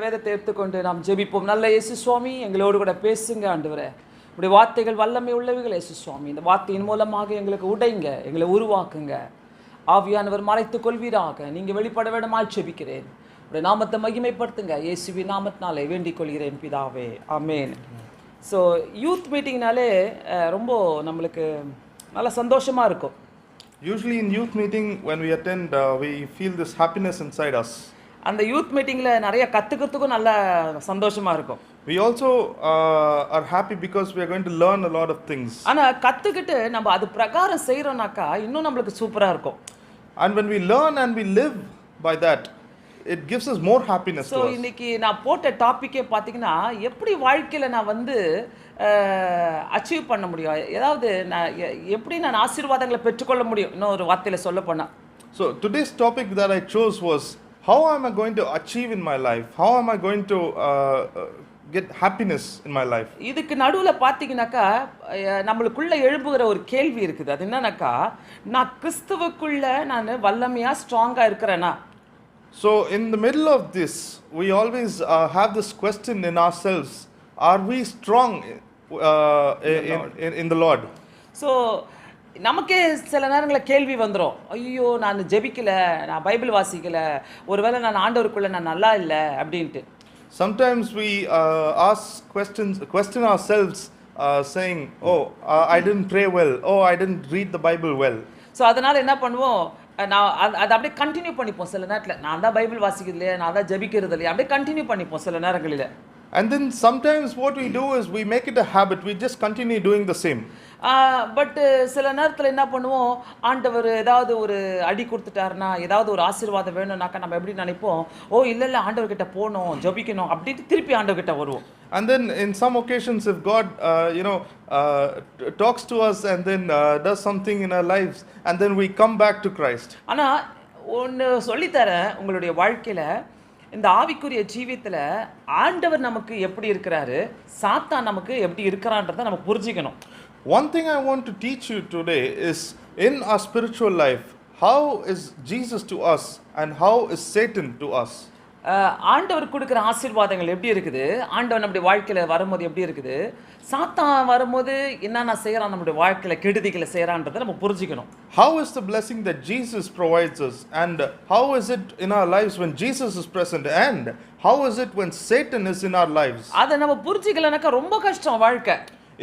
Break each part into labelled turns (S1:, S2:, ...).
S1: வேதத்தை எடுத்துக்கொண்டு நாம் ஜெபிப்போம். நல்ல இயேசு சுவாமி, எங்களோடு கூட பேசுங்க ஆண்டவரே. உடைய வார்த்தைகள் வல்லமை உள்ளவைகள் இயேசு சுவாமி. இந்த வார்த்தையின் மூலமாக எங்களுக்கு உடைங்க, எங்களை உருவாக்குங்க. ஆவியானவர் மறைத்துக் கொள்வீராக. நீங்க வெளிப்பட வேண்டுமாய் ஜெபிக்கிறேன். உடைய நாமத்தை மகிமைப்படுத்துங்க. இயேசுவின் நாமத்தினாலே வேண்டிக் கொள்கிறேன் பிதாவே, ஆமென். ஸோ யூத் மீட்டிங்னாலே ரொம்ப நம்மளுக்கு நல்ல சந்தோஷமா இருக்கும்.
S2: Usually in youth meeting, when we attend, we feel this happiness inside us.
S1: அந்த யூத் மீட்டிங்ல நிறைய கத்துக்கிறதுக்கும் நல்ல சந்தோஷமா இருக்கும்.
S2: We also are happy because we are going to learn a lot of things.
S1: ஆனா கத்துக்கிட்டு நம்ம அது பிரகாரம் செய்யறோம்னாக்கா இன்னும் நம்மளுக்கு சூப்பரா இருக்கும்.
S2: And when we learn and we live by that, it gives us more happiness
S1: So
S2: to us.
S1: இன்னைக்கு நான் போட்ட டாபிக்கே பாத்தீங்கன்னா, எப்படி வாழ்க்கையில நான் வந்து அச்சீவ் பண்ண முடியும், ஏதாவது நான் எப்படி நான் ஆசீர்வாதங்களை பெற்றுக்கொள்ள முடியும், இன்னொரு வார்த்தையில சொல்ல போனா.
S2: So today's topic that I chose was, how am I going to achieve in my life? How am I going to get happiness in my life?
S1: இதுக்கு நடுவுல பாத்தீங்கன்னாக்கா நம்மளுக்குள்ள எழும்புகிற ஒரு கேள்வி இருக்குது. அது என்னன்னாக்கா, நான் கிறிஸ்துவுக்குள்ள நான் வல்லமையா ஸ்ட்ராங்கா இருக்கிறேனா?
S2: So in the middle of this, we always have this question in ourselves: are we strong in the Lord?
S1: So நமக்கே சில நேரங்களில் கேள்வி வந்துடும், ஐயோ நான் ஜெபிக்கல, நான் பைபிள் வாசிக்கல, ஒருவேளை நான் ஆண்டவருக்குள்ள நான் நல்லா இல்லை அப்படின்ட்டு.
S2: Sometimes we question ourselves, saying, oh, I didn't pray well, oh, I didn't read the Bible well.
S1: So அதனால் என்ன பண்ணுவோம், நான் அதை அப்படியே கண்டினியூ பண்ணிப்போம். சில நேரத்தில் நான் தான் பைபிள் வாசிக்கிறது இல்லையா, நான் தான் ஜெபிக்கிறது இல்லையா, அப்படியே கண்டினியூ பண்ணிப்போம் சில நேரங்களில்.
S2: And then sometimes what we do is we make it a habit, we just continue doing the same.
S1: But சில நேரத்தில் என்ன பண்ணுவோம், ஆண்டவர் ஏதாவது ஒரு அடி கொடுத்துட்டாருன்னா, ஏதாவது ஒரு ஆசீர்வாதம் வேணும்னாக்கா நம்ம எப்படி நினைப்போம், ஓ இல்லை ஆண்டவர்கிட்ட போகணும், ஜெபிக்கணும் அப்படின்ட்டு திருப்பி ஆண்டவர்கிட்ட வருவோம்.
S2: And then in some occasions, if God talks to us and then does something in our lives, and then we come back to Christ.
S1: ஆனால் ஒன்று சொல்லித்தரேன், உங்களுடைய வாழ்க்கையில் இந்த ஆவிக்குரிய ஜீவியத்தில் ஆண்டவர் நமக்கு எப்படி இருக்கிறாரு, சாத்தான் நமக்கு எப்படி இருக்கிறான்றதை நம்ம புரிஞ்சிக்கணும்.
S2: One thing I want to teach you today is, in our spiritual life, how is Jesus to us and how is Satan to us?
S1: ஆண்டவர் கொடுக்குற ஆசீர்வாதங்கள் எப்படி இருக்குது, ஆண்டவர் நம்முடைய வாழ்க்கையில் வரும்போது எப்படி இருக்குது, சாத்தான் வரும்போது என்னென்ன செய்கிறான், நம்முடைய வாழ்க்கையில் கெடுதிகளை செய்கிறான்றதை நம்ம புரிஞ்சுக்கணும்.
S2: How is the blessing that Jesus provides us, and how is it in our lives when Jesus is present, and how is it when Satan is in our lives?
S1: அதை நம்ம புரிஞ்சிக்கலனாக்கா ரொம்ப கஷ்டம் வாழ்க்கை.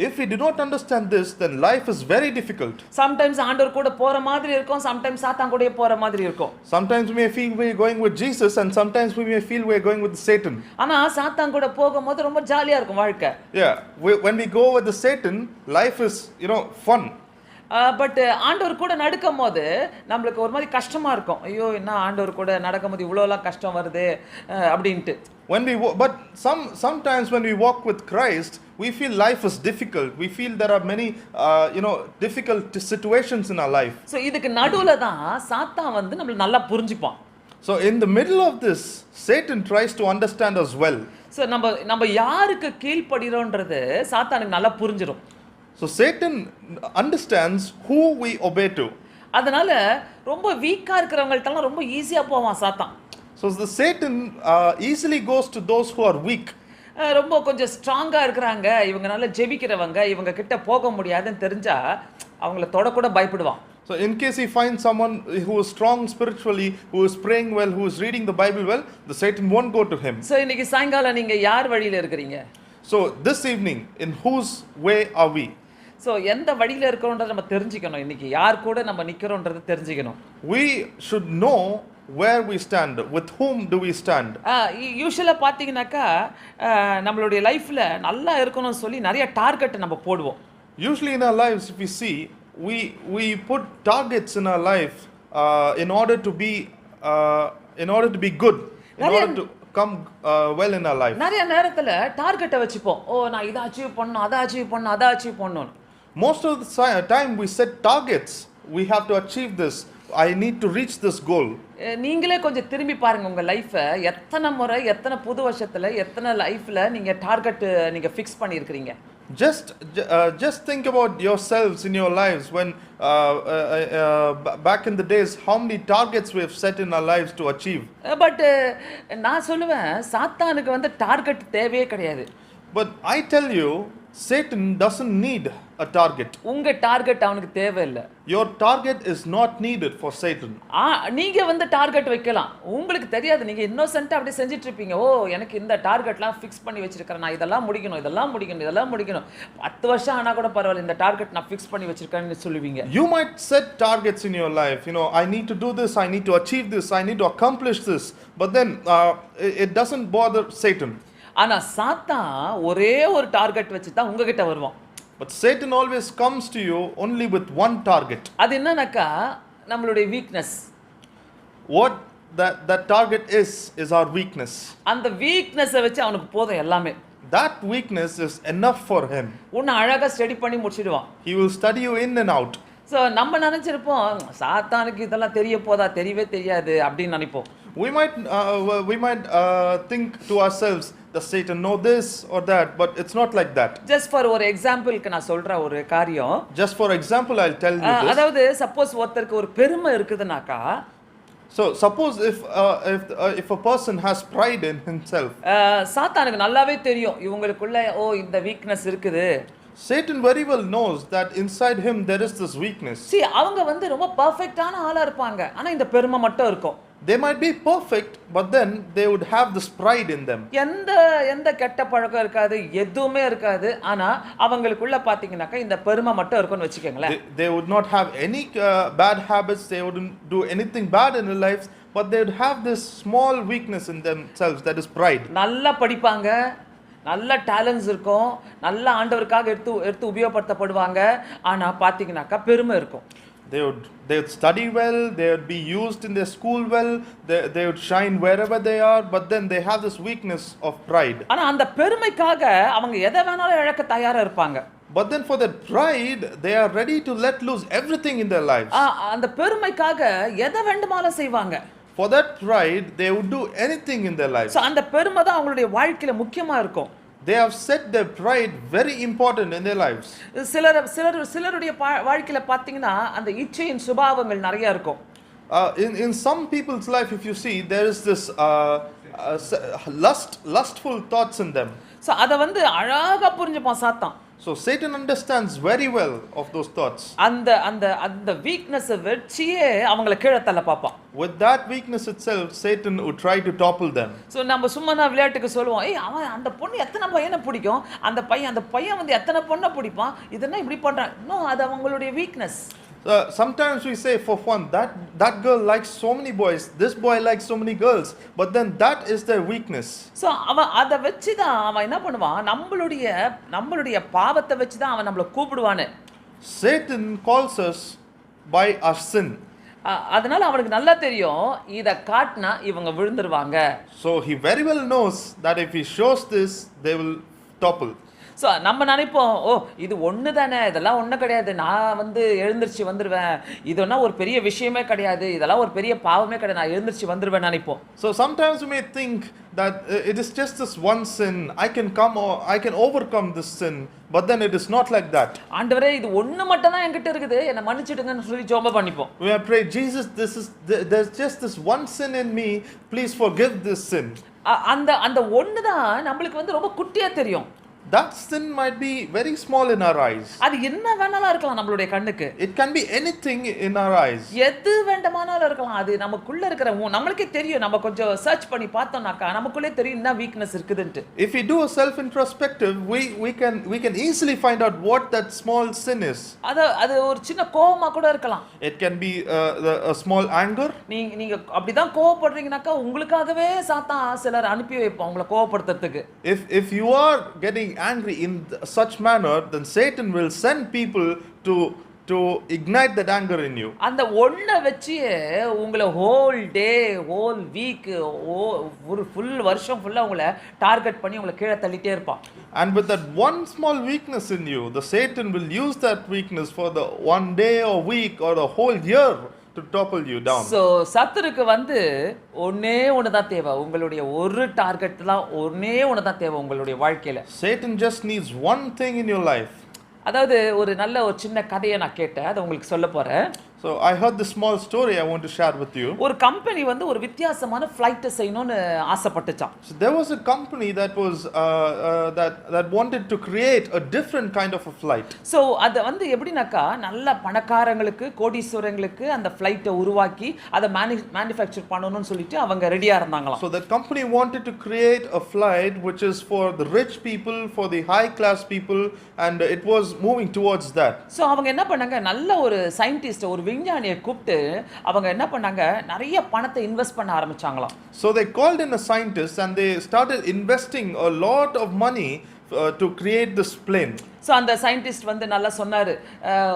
S2: If we do not understand this, then life is very difficult.
S1: Sometimes ஆண்டவர் கூட போற மாதிரி இருக்கும், sometimes சாத்தான் கூடயே போற மாதிரி இருக்கும்.
S2: Sometimes we may feel we are going with Jesus, and sometimes we may feel we are going with Satan.
S1: ஆனா சாத்தான் கூட போகும்போது ரொம்ப ஜாலியா இருக்கும் வாழ்க்கை.
S2: Yeah, when we go with the Satan, life is, fun.
S1: But ஆண்டவர் கூட நடக்கும் போது நம்மளுக்கு ஒரு மாதிரி கஷ்டமா இருக்கும். ஐயோ என்ன ஆண்டவர் கூட நடக்கும்போது இவ்வளோலாம் கஷ்டம் வருது அப்படின்ட்டு.
S2: But sometimes when we walk with Christ, we feel life is difficult. We feel there are many difficult situations in our life.
S1: So இதுக்கு நடுவுல தான் சாத்தான் வந்து நம்மள நல்லா புரிஞ்சுப்பான்.
S2: So in the middle of this, Satan tries to understand us well.
S1: So நம்ம யாருக்கு கீழ்ப்படிறோம்ன்றது சாத்தானுக்கு நல்லா புரிஞ்சிரும்.
S2: So Satan understands who we obey to.
S1: அதனால ரொம்ப வீக்கா இருக்கிறவங்கள்ட்டலாம் ரொம்ப ஈஸியா போவான் சாத்தான்.
S2: So the Satan easily goes to those who are weak.
S1: ரொம்ப கொஞ்சம் ஸ்ட்ராங்கா இருக்கிறாங்க, இவங்க நல்லா ஜெபிக்கிறவங்க, இவங்க கிட்ட போக முடியாதுன்னு தெரிஞ்சா அவங்கள தொட கூட பயப்படுவான்.
S2: So in case he finds someone who is strong spiritually, who is praying well, who is reading the Bible well, the Satan won't go to him.
S1: So இன்னைக்கு சாயங்காலம் நீங்க யார் வழியில இருக்கீங்க?
S2: So this evening, in whose way are we?
S1: So எந்த வழியில் இருக்கிறோன்றதை நம்ம தெரிஞ்சுக்கணும். இன்னைக்கு யார் கூட நம்ம நிற்கிறோன்றதை தெரிஞ்சுக்கணும்.
S2: We should know where we stand, with whom do we stand.
S1: யூசுவலாக பார்த்தீங்கன்னாக்கா நம்மளுடைய லைஃப்பில் நல்லா இருக்கணும்னு சொல்லி நிறைய டார்கெட் நம்ம போடுவோம்.
S2: Usually in our lives, if we see, we put targets in our life in order to be good, in order to come well in our life.
S1: நிறைய நேரத்தில் டார்கெட்டை வச்சுப்போம். ஓ நான் இதை அச்சீவ் பண்ணணும், அதை அச்சீவ் பண்ணணும், அதை அச்சீவ் பண்ணணும்.
S2: Most of the time we set targets. We have to achieve this. I need to reach this goal.
S1: நீங்களே கொஞ்சம் திரும்பி பாருங்க உங்க லைஃபை. எத்தனை முறை, எத்தனை புது வருஷத்துல, எத்தனை லைஃப்ல நீங்க டார்கெட் நீங்க ஃபிக்ஸ் பண்ணியிருக்கிறீங்க?
S2: Just think about yourselves in your lives when back in the days, how many targets we have set in our lives to achieve.
S1: But நான் சொல்லுவேன் சாத்தானுக்கு வந்து டார்கெட் தேவையே கிடையாது.
S2: But I tell you, Satan doesn't need a target.
S1: உங்க target அவனுக்கு தேவையில்லை.
S2: Your target is not needed for Satan.
S1: நீங்க வந்து டார்கெட் வைக்கலாம். உங்களுக்கு தெரியாது, நீங்க இன்னோசென்ட்டா அப்படியே செஞ்சுட்டு இருப்பீங்க. ஓ எனக்கு இந்த டார்கெட்லாம் ஃபிக்ஸ் பண்ணி வச்சிருக்கேன், நான் இதெல்லாம் முடிக்கணும், இதெல்லாம் முடிக்கணும், இதெல்லாம் முடிக்கணும். 10 வருஷம் ஆனா கூட பரவாயில்ல, இந்த டார்கெட் நான் ஃபிக்ஸ் பண்ணி வச்சிருக்கேன்னு சொல்லுவீங்க.
S2: You might set targets in your life. You know, I need to do this, I need to achieve this, I need to accomplish this. But then it doesn't bother Satan.
S1: ஆனா சாத்தான் ஒரே ஒரு target வச்சு தான் உங்ககிட்ட வருவான்.
S2: But Satan always comes to you only with one target.
S1: அது என்னன்னாக்கா நம்மளுடைய weakness.
S2: What that target is our weakness.
S1: அந்த வீக்னஸை வச்சு அவனுக்கு போதும் எல்லாமே.
S2: That weakness is enough for him.
S1: உன்னை அழகா ஸ்டடி பண்ணி முடிச்சிடுவான்.
S2: He will study you in and out.
S1: So நம்ம நினைச்சிருப்போம் சாத்தானுக்கு இதெல்லாம் தெரிய போதா, தெரியவே தெரியாது அப்படின்னு நினைப்போம்.
S2: We might think to ourselves, does Satan know this or that? But it's not like that.
S1: Just for ஒரு எக்ஸாம்பிளுக்கு நான் சொல்ற ஒரு காரியம்.
S2: Just for example, I'll tell you this.
S1: அதாவது சப்போஸ் ஒருத்தருக்கு ஒரு பெருமை இருக்குதுனாக்கா,
S2: so suppose if a person has pride in himself,
S1: சாத்தானுக்கு நல்லாவே தெரியும் இவங்களுக்குள்ள இந்த வீக்னஸ் இருக்குது.
S2: Satan very well knows that inside him there is this weakness.
S1: See, அவங்க வந்து ரொம்ப பெர்ஃபெக்ட்டான ஆளா இருப்பாங்க, ஆனா இந்த பெருமை மட்டும் இருக்கும்.
S2: They might be perfect, but then they would have this pride in them.
S1: எந்த கெட்ட பழக்கம் இருக்காது, எதுவுமே இருக்காது, ஆனா அவங்களுக்குள்ள பாத்தீங்கன்னாக்கா இந்த பெருமை மட்டும் இருக்கும்னு வெச்சுக்கங்களேன்.
S2: They would not have any bad habits, they wouldn't do anything bad in their lives, but they would have this small weakness in themselves, that is pride.
S1: நல்லா படிப்பாங்க, நல்ல டேலண்ட்ஸ் இருக்கும், நல்ல ஆண்டவருக்காக எடுத்து உபயோகப்படுத்தப்படுவாங்க, ஆனா பாத்தீங்கன்னாக்கா பெருமை இருக்கும்.
S2: They would study well, they would be used in their school well, they would shine wherever they are, but then they have this weakness of pride.
S1: ஆனா அந்த பெருமைக்காக அவங்க எதை வேணாலும் இழக்க தயாரா இருப்பாங்க.
S2: But then for that pride, they are ready to let loose everything in their lives.
S1: அந்த பெருமைக்காக எதை வேண்டுமானாலும் செய்வாங்க.
S2: For that pride, they would do anything in their lives.
S1: So அந்த பெருமை தான் அவங்களுடைய வாழ்க்கையில முக்கியமா இருக்கும்.
S2: They have set their pride very important in their lives.
S1: சிலருடைய வாழ்க்கையில பாத்தீங்கன்னா அந்த இச்சையின் சுபாவங்கள் நிறைய இருக்கும்.
S2: In some people's life, if you see, there is this lustful thoughts in them.
S1: So அத வந்து அழகா புரிஞ்சுப்பான் சாத்தான்.
S2: So Satan understands very well of those thoughts.
S1: அந்த வீக்னஸ் வெச்சியே அவங்களை கீழ தள்ள பாப்பான்.
S2: With that weakness itself, Satan would try to topple them.
S1: So நம்ம சும்மா நான் விளையாட்டுக்கு சொல்லுவோம், அவன் அந்த பொண்ணு எத்தனை பையனை பிடிக்கும், அந்த பையன் வந்து எத்தனை பொண்ணை பிடிப்பான், இதெல்லாம் இப்படி பண்றான். நோ, அது அவங்களுடைய weakness.
S2: Sometimes we say for fun that girl likes so many boys, this boy likes so many girls, but then that is their weakness.
S1: So அவன் அத வெச்சு தான் அவன் என்ன பண்ணுவான், நம்மளுடைய பாவத்தை வெச்சு தான் அவன் நம்மள கூப்பிடுவானே.
S2: Satan calls us by our sin.
S1: அதனால அவனுக்கு நல்லா தெரியும் இத காட்டினா இவங்க விழுந்துருவாங்க.
S2: So he very well knows that if he shows this, they will topple.
S1: So நம்ம நினைப்போம், இது ஒன்று தானே, இதெல்லாம் ஒன்றும் கிடையாது, நான் வந்து எழுந்திரிச்சு வந்துடுவேன், இதெல்லாம் ஒரு பெரிய விஷயமே கிடையாது, இதெல்லாம் ஒரு பெரிய பாவமே கிடையாது, நான் எழுந்திரிச்சு வந்துடுவேன் நினைப்போம்.
S2: So sometimes we may think that it is just this one sin, I can overcome this sin, but then it is not like that.
S1: ஆண்டவரே இது ஒன்று மட்டும் தான் என்கிட்ட இருக்குது, என்னை மன்னிச்சிடுங்கன்னு சொல்லி ஜெபம் பண்ணிப்போம்.
S2: We have prayed, Jesus, there's just this one sin in me, please forgive this sin.
S1: அந்த ஒன்று தான் நம்மளுக்கு வந்து ரொம்ப குட்டியா தெரியும்.
S2: That sin might be very small in our eyes.
S1: அது என்ன வேணாலும் இருக்கலாம் நம்மளுடைய கண்ணுக்கு.
S2: It can be anything in our eyes.
S1: எது வேண்டுமானாலும் இருக்கலாம். அது நமக்குள்ள இருக்கிற நம்மளுக்கே தெரியும். நம்ம கொஞ்சம் சர்ச் பண்ணி பார்த்தோம்னாக்கா நமக்குள்ளே தெரியும் என்ன வீக்னஸ் இருக்குதுன்னு.
S2: If we do a self introspective, we can easily find out what that small sin is.
S1: அது ஒரு சின்ன கோவமா கூட இருக்கலாம்.
S2: It can be a small anger.
S1: நீங்க அப்படிதான் கோவப்படுறீங்கனாக்கா உங்களுக்காகவே சாத்தான் சிலர் அனுப்பி வைப்பான் உங்களை கோவப்படுத்துறதுக்கு.
S2: If you are getting angry in such manner, then Satan will send people to ignite that anger in you.
S1: அந்த ஒண்ண வெச்சு உங்களை ஹோல் டே ஹோல் வீக் ஒரு ஃபுல் வருஷம் ஃபுல்லா உங்களை டார்கெட் பண்ணி உங்களை கீழே தள்ளிட்டே இருப்பான்.
S2: And with that one small weakness in you, the Satan will use that weakness for the one day or week or the whole year to topple you down.
S1: So சத்துருக்கு வந்து ஒன்னே ஒன்று தான் தேவை, உங்களுடைய ஒரு டார்கெட் தான், ஒன்னே ஒன்று தான் தேவை உங்களுடைய வாழ்க்கையில.
S2: Satan just needs one thing in your life.
S1: அதாவது ஒரு நல்ல ஒரு சின்ன கதையை நான் கேட்டேன், அதை உங்களுக்கு சொல்ல போறேன்.
S2: So I heard this small story I want to share with you.
S1: ஒரு கம்பெனி வந்து ஒரு வித்தியாசமான ஃப்ளைட்டை செய்யணும்னு ஆசைப்பட்டுச்சான்.
S2: So there was a company that was that wanted to create a different kind of a flight.
S1: So அதை வந்து எப்படின்னாக்கா நல்ல பணக்காரங்களுக்கு கோடீஸ்வரங்களுக்கு அந்த ஃப்ளைட்டை உருவாக்கி அதை மேனுஃபேக்சர் பண்ணணும்னு சொல்லிட்டு அவங்க ரெடியாக இருந்தாங்களாம்.
S2: So that company wanted to create a flight which is for the rich people, for the high class people, and it was moving towards that.
S1: So அவங்க என்ன பண்ணாங்க, நல்ல ஒரு சயின்டிஸ்ட் ஒரு விஞ்ஞானியை கூப்பிட்டு அவங்க என்ன பண்ணாங்க, நிறைய பணத்தை இன்வெஸ்ட் பண்ண ஆரம்பிச்சாங்களாம்.
S2: So they called in a scientist and they started investing a lot of money to create this plane.
S1: So அந்த சயின்டிஸ்ட் வந்து நல்லா சொன்னார்,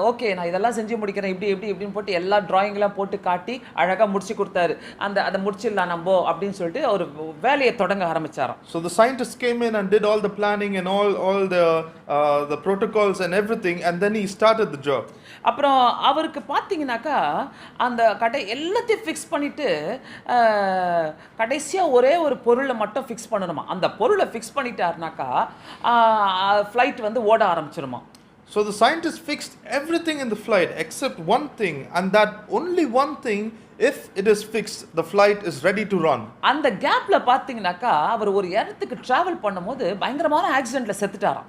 S1: ஓகே நான் இதெல்லாம் செஞ்சு முடிக்கிறேன், இப்படின்னு போட்டு எல்லா டிராயிங்லாம் போட்டு காட்டி அழகாக முடிச்சு கொடுத்தாரு. அதை முடிச்சிடலாம் நம்ம அப்படின்னு சொல்லிட்டு ஒரு வேலையை தொடங்க ஆரம்பிச்சாராம்.
S2: So the scientist came in and did all the planning and all the protocols and everything, and then he started the job.
S1: அப்புறம் அவருக்கு பார்த்தீங்கன்னாக்கா அந்த எல்லாத்தையும் ஃபிக்ஸ் பண்ணிட்டு கடைசியாக ஒரே ஒரு பொருளை மட்டும் ஃபிக்ஸ் பண்ணணுமா. அந்த பொருளை ஃபிக்ஸ் பண்ணிட்டாருனாக்கா ஃப்ளைட் வந்து ஓட ஆரம்பிச்சிருமா.
S2: So the scientist fixed everything in the flight except one thing, and that only one thing, if it is fixed, the flight is ready to run.
S1: அந்த கேப்ல பார்த்தீங்கன்னாக்கா அவர் ஒரு இடத்துக்கு டிராவல் பண்ணும்போது பயங்கரமான ஆக்சிடென்ட்ல செத்துட்டாராம்.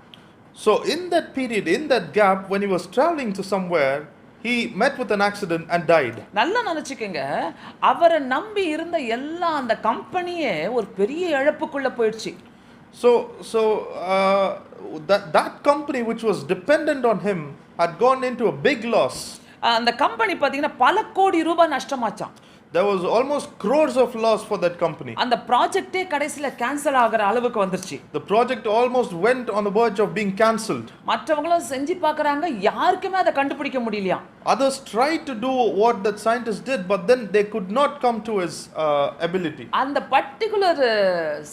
S2: So in that period, in that gap, when he was traveling to somewhere, he met with an accident and died.
S1: நல்லா நினைச்சுக்கங்க, அவரை நம்பி இருந்த எல்லா அந்த கம்பெனியே ஒரு பெரிய இழப்புக்குள்ள போயிடுச்சு.
S2: That company which was dependent on him had gone into a big loss.
S1: அந்த கம்பெனி பாத்தீங்கன்னா பல கோடி ரூபாய் நஷ்டமாச்சாம்.
S2: There was almost crores of loss for that company.
S1: அந்த ப்ராஜெக்ட்டே கடைசில கேன்சல் ஆகுற அளவுக்கு வந்துருச்சு.
S2: The project almost went on the verge of being cancelled.
S1: மற்றவங்களும் செஞ்சு பார்க்கறாங்க, யாருக்குமே அதை கண்டுபிடிக்க முடியலையா.
S2: Others tried to do what that scientist did, but then they could not come to his ability.
S1: அந்த பர்టిక్యులர்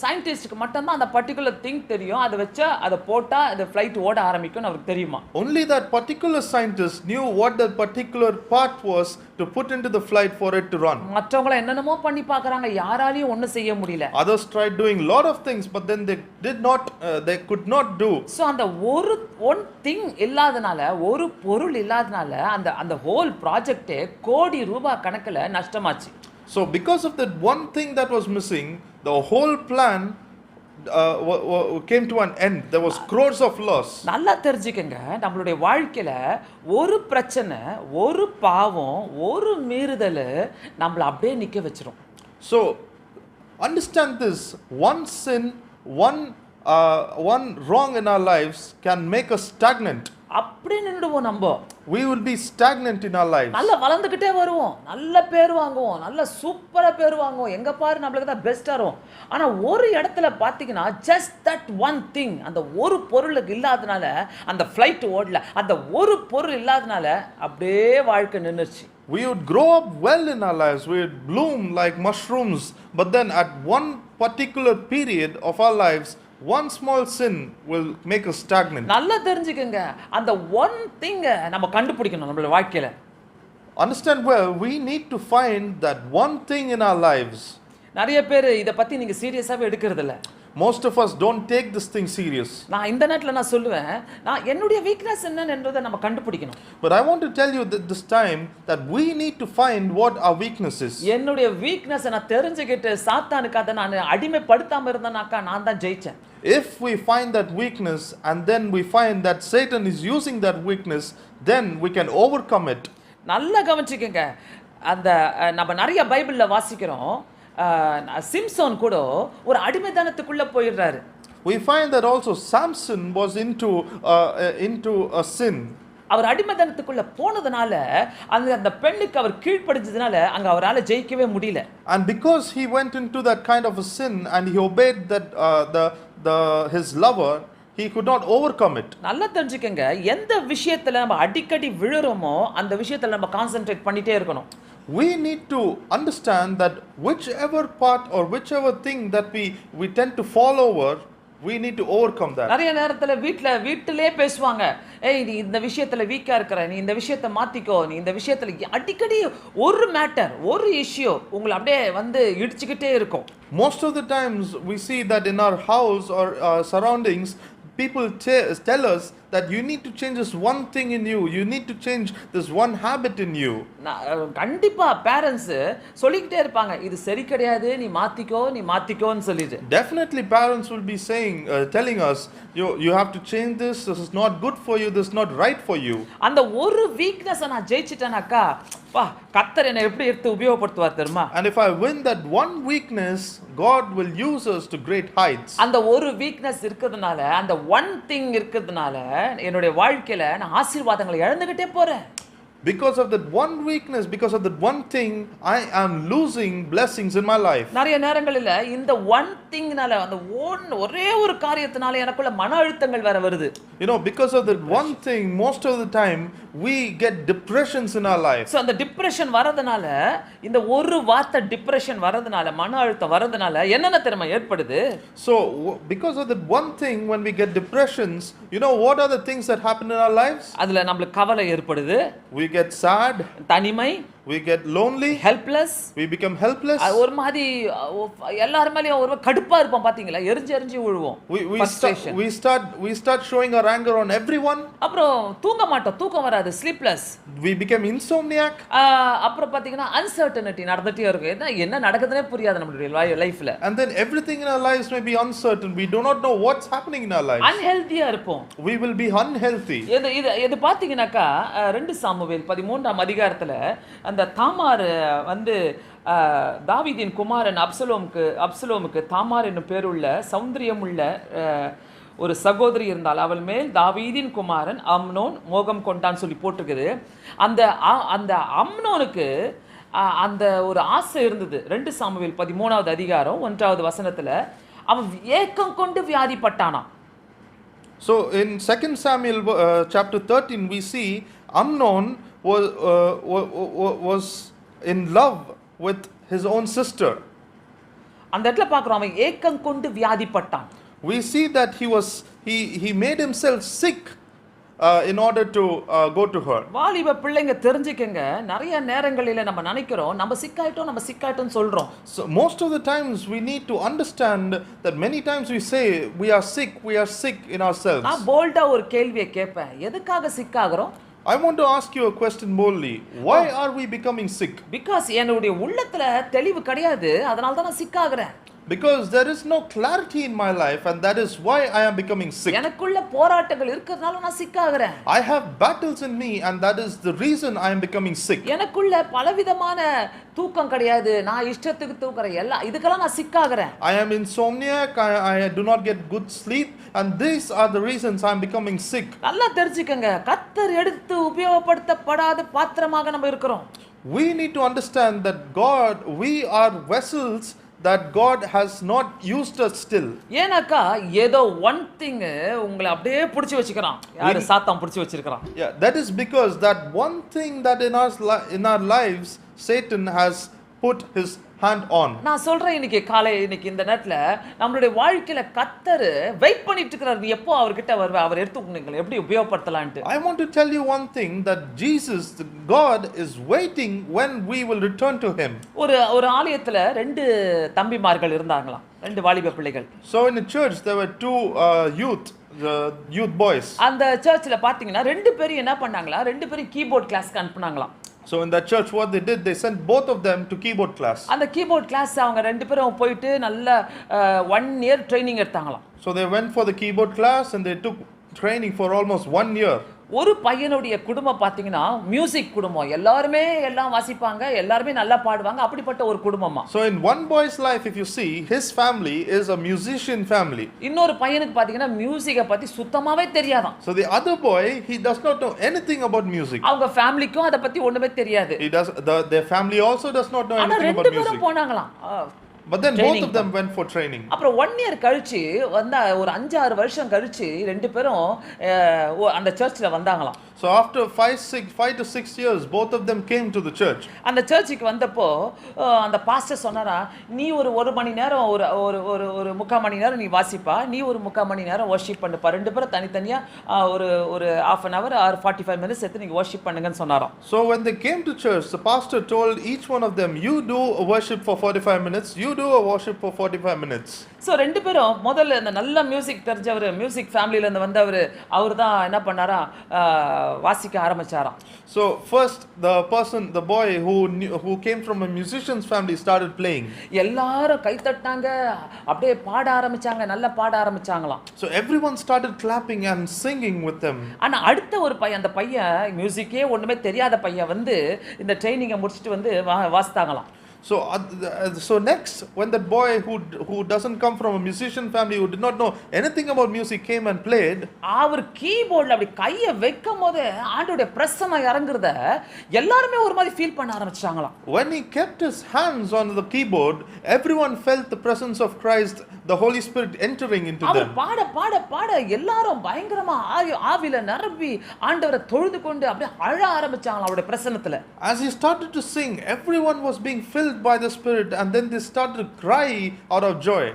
S1: சயின்டிஸ்ட்க்கு மட்டும் தான் அந்த பர்టిక్యులர் திங் தெரியும். அதை வச்சா அதை போட்டா அந்த ஃளைட் ஓட ஆரம்பிக்கும்னு அவருக்கு தெரியுமா.
S2: Only that particular scientist knew what that particular part was to put into the flight for it to run.
S1: மற்றவங்கள என்னென்னமோ பண்ணி பார்க்கறாங்க, யாராலையும் ஒண்ணும் செய்ய முடியல.
S2: Others tried doing lot of things, but then they could not do.
S1: So அந்த one thing இல்லாதனால, ஒரு பொருள் இல்லாதனால அந்த whole project கோடி ரூபாய் கணக்குல நஷ்டமாச்சு.
S2: So because of that one thing that was missing, the whole plan came to an end. There was crores of loss.
S1: நல்லா தெரிஞ்சுக்கங்க, நம்மளுடைய வாழ்க்கையில ஒரு பிரச்சனை, ஒரு பாவம், ஒரு மீறுதல் நம்மள அப்படியே நிக்க வச்சிரும்.
S2: So understand this, one sin, one wrong in our lives can make us stagnant.
S1: அப்படியே நின்னுடுவோம் நம்ம.
S2: We will be stagnant in our lives.
S1: நல்ல வளர்ந்துக்கிட்டே வருவோம், நல்ல பேர் வாங்குவோம், நல்ல சூப்பரா பேர் வாங்குவோம், எங்க பாரு நம்மளுக்கு தான் பெஸ்டா இருக்கும். ஆனா ஒரு இடத்துல பாத்தீங்கன்னா just that one thing, அந்த ஒரு பொருளுக்கு இல்லாதனால அந்த ஃளைட் ஓடல, அந்த ஒரு பொருள் இல்லாதனால அப்படியே வாழ்க்கை நின்னுச்சு.
S2: We would grow up well in our lives, we would bloom like mushrooms, but then at one particular period of our lives, one small sin will make us stagnant.
S1: நல்லா தெரிஞ்சுக்கங்க, அந்த one thing நம்ம கண்டுபிடிக்கணும் நம்மளோட வாழ்க்கையில.
S2: Understand well, we need to find that one thing in our lives.
S1: நிறைய பேர் இத பத்தி நீங்க சீரியஸாவே எடுக்கிறது இல்ல.
S2: Most of us don't take this thing serious.
S1: நான் இந்த நேரத்துல நான் சொல்லுவேன், நான் என்னுடைய வீக்னஸ் என்னன்றதை நம்ம கண்டுபிடிக்கணும்.
S2: But I want to tell you that this time that we need to find what our weakness is.
S1: என்னுடைய வீக்னஸ் நான் தெரிஞ்சுக்கிட்டு சாத்தானுக்கு அதை நான் அடிமைப்படுத்தாம இருந்தேனாக்கா நான் தான் ஜெயிச்சேன்.
S2: If we find that weakness and then we find that Satan is using that weakness, then we can overcome it.
S1: நல்லா கவனிச்சுக்கங்க, அந்த நம்ம நிறைய பைபிள்ல வாசிக்கிறோம், சிம்சோன் கூட ஒரு அடிமைத்தனத்துக்குள்ள போயிடுறாரு.
S2: We find that also Samson was into a sin.
S1: அவர் அடிமைத்தனத்துக்குள்ள போனதுனால அந்த பெண்ணுக்கு அவர் கீழ்ப்படிஞ்சதுனால அங்க அவரால ஜெயிக்கவே முடியல.
S2: And because he went into that kind of a sin and he obeyed that his lover, he could not overcome it.
S1: நல்லா தெரிஞ்சுக்கங்க, எந்த விஷயத்துல நம்ம அடிக்கடி விழுறோமோ அந்த விஷயத்துல நம்ம கான்சென்ட்ரேட் பண்ணிட்டே இருக்கணும்.
S2: We need to understand that whichever part or whichever thing that we tend to fall over, We need to overcome that.
S1: நிறைய நேரத்துல வீட்டிலே பேசுவாங்க, ஏய் நீ இந்த விஷயத்துல வீக்கா இருக்கிற, நீ இந்த விஷயத்தை மாத்திக்கோ, நீ இந்த விஷயத்துல அடிக்கடி ஒரு மேட்டர் ஒரு இஷ்யூ உங்களை அப்படியே வந்து இடிச்சுக்கிட்டே இருக்கும்.
S2: Most of the times we see that in our house or surroundings, people tell us that you need to change this one thing in you, you need to change this one habit in you.
S1: கண்டிப்பா parents சொல்லிக்கிட்டே இருப்பாங்க, இது சரி கிடையாது, நீ மாத்திக்கோன்னு சொல்லிட்டு.
S2: Definitely parents will be saying telling us you have to change this is not good for you, this is not right for you.
S1: அந்த ஒரு வீக்னஸ் நான் ஜெயிச்சிட்டேனாக்கா கர்த்தர் என்னை எப்படி எடுத்து உபயோகப்படுத்துவார் தெரியுமா?
S2: And if I win that one weakness, God will use us to great heights.
S1: அந்த ஒரு வீக்னஸ் இருக்கிறதுனால, அந்த ஒன் திங் இருக்கிறதுனால என்னுடைய வாழ்க்கையில நான் ஆசீர்வாதங்களை இழந்துகிட்டே போறேன்.
S2: Because of that one weakness, because of that one thing, I am losing blessings in my life.
S1: நிறைய நேரங்களில இந்த ஒன் திங்னால, அந்த ஒரே ஒரு காரியத்தினால எனக்குள்ள மன அழுத்தங்கள் வேற வருது.
S2: You know, because of that one thing, most of the time we get depressions in our life.
S1: So அந்த டிப்ரஷன் வரதுனால, இந்த ஒரு வார்த்தை டிப்ரஷன் வரதுனால, மன அழுத்தம் வரதுனால என்னென்ன தெரியுமா ஏற்படுது?
S2: So because of that one thing, when we get depressions, you know what are the things that happen in our lives?
S1: அதுல நமக்கு கவலை ஏற்படுது,
S2: we get sad,
S1: தனிமை,
S2: we get lonely,
S1: helpless,
S2: we become helpless.
S1: ஒரு மாதிரி எல்லாரும் மேலயும் ஒரு கடுப்பா இருப்போம், பாத்தீங்களா, எரிஞ்சு விழுவோம்.
S2: we start showing our anger on everyone.
S1: அப்புறம் தூங்க மாட்டோம், தூக்கம் வராது, sleepless.
S2: we become insomniac.
S1: அப்புறம் பாத்தீங்கன்னா uncertainty நடந்துட்டே இருக்கும், என்ன நடக்குதுன்னே புரியாது நம்மளுடைய லைஃப்ல.
S2: And then everything in our lives may be uncertain, we do not know what's happening in our lives.
S1: unhealthy இருப்போம்,
S2: we will be unhealthy.
S1: இது பாத்தீங்கன்னாக்கா 2 சாமுவேல் 13ஆம் அதிகாரத்துல அந்த தாமார் வந்து தாவீதின் குமாரன் அப்சலோமுக்கு தாமார் என்னும் பேருள்ள சௌந்தரியமுள்ள ஒரு சகோதரி இருந்தால், அவள் மேல் தாவீதின் குமாரன் அம்னோன் மோகம் கொண்டான்னு சொல்லி போட்டிருக்குது. அந்த அம்னோனுக்கு அந்த ஒரு ஆசை இருந்தது. 2 சாமுவேல் 13ஆவது அதிகாரம் 1வது வசனத்துல அவன் ஏக்கம் கொண்டு வியாதிப்பட்டானாம்.
S2: So in 2 Samuel chapter 13 we see Amnon was in love with his own sister.
S1: அந்த இடத்துல பார்க்கிறோம், அவன் ஏக்கம் கொண்டு வியாதிப்பட்டான்.
S2: We see that he made himself sick in order to go to her.
S1: வாலிப பிள்ளைங்க தெரிஞ்சுக்கங்க, நிறைய நேரங்களில நம்ம நினைக்கிறோம் நம்ம சிக்காயிட்டோம் சொல்றோம்.
S2: So most of the times we need to understand that many times we say we are sick in ourselves.
S1: நான் போல்டா ஒரு கேள்வியை கேட்பேன், எதுக்காக சிக்காகிறோம்?
S2: I want to ask you a question boldly. Why are we becoming sick?
S1: Because என்னுடைய உள்ளத்துல தெளிவு கிடையாது, அதனால தான் நான் சிக்காகிறேன்.
S2: Because there is no clarity in my life, and that is why I am becoming sick.
S1: எனக்குள்ள போராட்டங்கள் இருக்கிறதுனால நான் சிக்காகிறேன்.
S2: I have battles in me, and that is the reason I am becoming sick.
S1: எனக்குள்ள பலவிதமான தூக்கம் கிடையாது, நான் இஷ்டத்துக்கு தூக்குறேன், இதுக்கெல்லாம் நான் சிக்காகிறேன்.
S2: I am insomniac, I do not get good sleep, and these are the reasons I am becoming sick.
S1: நல்லா தெரிஞ்சுக்கங்க, கர்த்தர் எடுத்து உபயோகப்படுத்தப்படாத பாத்திரமாக நம்ம இருக்கிறோம்.
S2: We need to understand that we are vessels that God has not used us still.
S1: ஏனாக்கா ஏதோ one thing உங்களை அப்படியே பிடிச்சு வச்சிருக்கான், யாரு சாத்தான் பிடிச்சு வச்சிருக்கான்.
S2: Yeah, that is because that one thing that in our lives Satan has put his hand on.
S1: நான் சொல்றேன், இன்னைக்கு இந்த நேரத்துல நம்மளுடைய வாழ்க்கையில கர்த்தர் வெயிட் பண்ணிட்டு இருக்காரு, நீ எப்போ அவர்கிட்ட வருவே, அவர் எடுத்து உங்களுக்கு எப்படி உபயோகப்படுத்தலாம்னு.
S2: I want to tell you one thing, that Jesus, God is waiting when we will return to him.
S1: ஒரு ஆலயத்துல 2 தம்பிமார்கள் இருந்தாங்களாம், 2 வாலிப பிள்ளைகள்.
S2: So in the church there were 2 youth boys.
S1: அந்த சர்ச்சில் பாத்தீங்கன்னா 2 பேரும் என்ன பண்ணாங்களா, 2 பேரும் கீபோர்ட் கிளாஸ்க்கு அனுப்புனாங்களாம்.
S2: So in that church what they did, they sent both of them to keyboard class.
S1: அந்த கீபோர்ட் கிளாஸ் அவங்க 2 பேரும் போயிட்டு நல்ல 1 year ட்ரைனிங் எடுத்தாங்களாம்.
S2: So they went for the keyboard class and they took training for almost 1 year.
S1: ஒரு பையனுடைய குடும்பம் பாத்தீங்கன்னா மியூசிக் குடும்பம், எல்லாருமே எல்லாம் வாசிப்பாங்க, எல்லாருமே நல்லா பாடுவாங்க, அப்படிப்பட்ட ஒரு குடும்பமா.
S2: So in one boy's life, if you see, his family is a musician family.
S1: இன்னொரு பையனுக்கு பாத்தீங்கன்னா மியூசிக்கை பத்தி சுத்தமாவே தெரியாதாம்.
S2: So the other boy, he does not know anything about music.
S1: அவங்க ஃபேமிலிக்கும் அத பத்தி ஒண்ணுமே தெரியாது.
S2: Their family also does not know anything about music.
S1: ரெண்டு பேரும் போனாங்களாம்,
S2: But then both
S1: Training
S2: of them went for training.
S1: அப்புறம் 1 இயர் கழிச்சு வந்தா ஒரு 5-6 வருஷம் கழிச்சு ரெண்டு பேரும் அந்த சர்ச்சில் வந்தாங்களாம்.
S2: So after 5 to 6 years, both of them came to the church.
S1: அந்த சர்ச்சுக்கு வந்தப்போ அந்த பாஸ்டர் சொன்னாரா, நீ ஒரு மணி நேரம் ஒரு முக்கால் மணி நேரம் நீ வாசிப்பா, நீ ஒரு முக்கால் மணி நேரம் வர்ஷிப் பண்ணுப்பா, ரெண்டு பேரும் தனித்தனியா ஒரு half an hour or 45 minutes எடுத்து நீங்க வர்ஷிப் பண்ணுங்கன்னு சொன்னாராம்.
S2: So when they came to church, the pastor told each one of them, you do a worship for 45 minutes, you do a worship for 45 minutes.
S1: So ரெண்டு பேரும் முதல்ல இந்த நல்ல music தெரிஞ்சவர், மியூசிக் ஃபேமிலியிலேருந்து வந்தவர், அவர் தான் என்ன பண்ணாரா, வாசிக்க ஆரம்பிச்சாராம்.
S2: So first the boy who came from a musician's family started playing.
S1: எல்லாரும் கை தட்டாங்க, அப்படியே பாட ஆரம்பிச்சாங்க, நல்லா பாட ஆரம்பிச்சாங்களாம்.
S2: So everyone started clapping and singing with them.
S1: ஆனா அடுத்த ஒரு பையன், அந்த பையன் மியூசிக்கே ஒண்ணுமே தெரியாத பையன் வந்து இந்த ட்ரைனிங்கை முடிச்சுட்டு வந்து வாசித்தாங்களாம்.
S2: So next, when that boy who doesn't come from a musician family, who did not know anything about music, came and played,
S1: அவர் கீபோர்ட்ல அப்படி கையை வைக்கும் போது ஆண்டோட பிரசன்னம் இறங்குறத எல்லாருமே ஒரு மாதிரி ஃபீல் பண்ண ஆரம்பிச்சாங்களாம்.
S2: when he kept his hands on the keyboard, everyone felt the presence of Christ, the Holy Spirit entering into them.
S1: பாட பாட பாட எல்லாரும் பயங்கரமா ஆவில நிரம்பி ஆண்டவரை தொழுது கொண்டு அப்படியே அழ ஆரம்பிச்சாங்களாம் அவருடைய பிரசன்னத்துல.
S2: As he started to sing, everyone was being filled by the Spirit, and then they started to cry out of joy.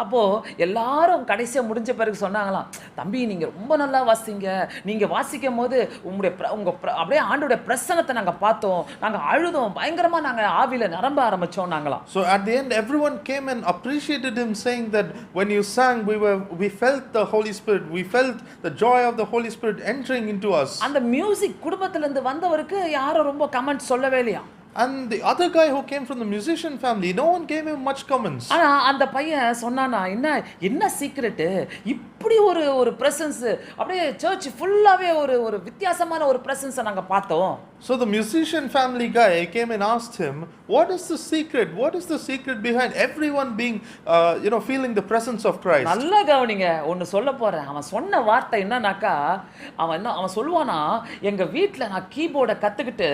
S1: அப்போ எல்லாரும் கடைசியா முடிஞ்ச பிறகு சொன்னாங்களாம், தம்பி நீங்க ரொம்ப நல்லா வாசிங்க, நீங்க வாசிக்கும் போது உங்க அப்படியே ஆண்டோட பிரசன்னத்தை நாங்க பார்த்தோம், நாங்க அழுதோம், பயங்கரமா நாங்க ஆவில நிரம்ப ஆரம்பிச்சோம் நாங்களாம்.
S2: So at the end, everyone came and appreciated him, saying that when you sang, we felt the Holy Spirit, we felt the joy of the Holy Spirit entering into us.
S1: அந்த மியூசிக் குடும்பத்துல இருந்து வந்தவருக்கு யாரும் ரொம்ப comment சொல்லவே இல்லையா.
S2: And the other guy who came from the musician family, no one gave him much comments.
S1: ஆனா அந்த பையன் சொன்னானா, என்ன சீக்ரெட், இப்படி ஒரு பிரசன்ஸ் அப்படியே சர்ச் ஃபுல்லாவே ஒரு வித்தியாசமான ஒரு பிரசன்ஸை நாங்க பார்த்தோம்.
S2: So the musician family guy came and asked him, what is the secret? What is the secret behind everyone being feeling the presence of Christ?
S1: நல்லா கவனிங்க, ஒன்னு சொல்ல போறேன். அவன் சொன்ன வார்த்தை என்னன்னாக்கா, அவன் சொல்லுவானா, எங்க வீட்ல நான் கீபோர்டை கத்துக்கிட்டு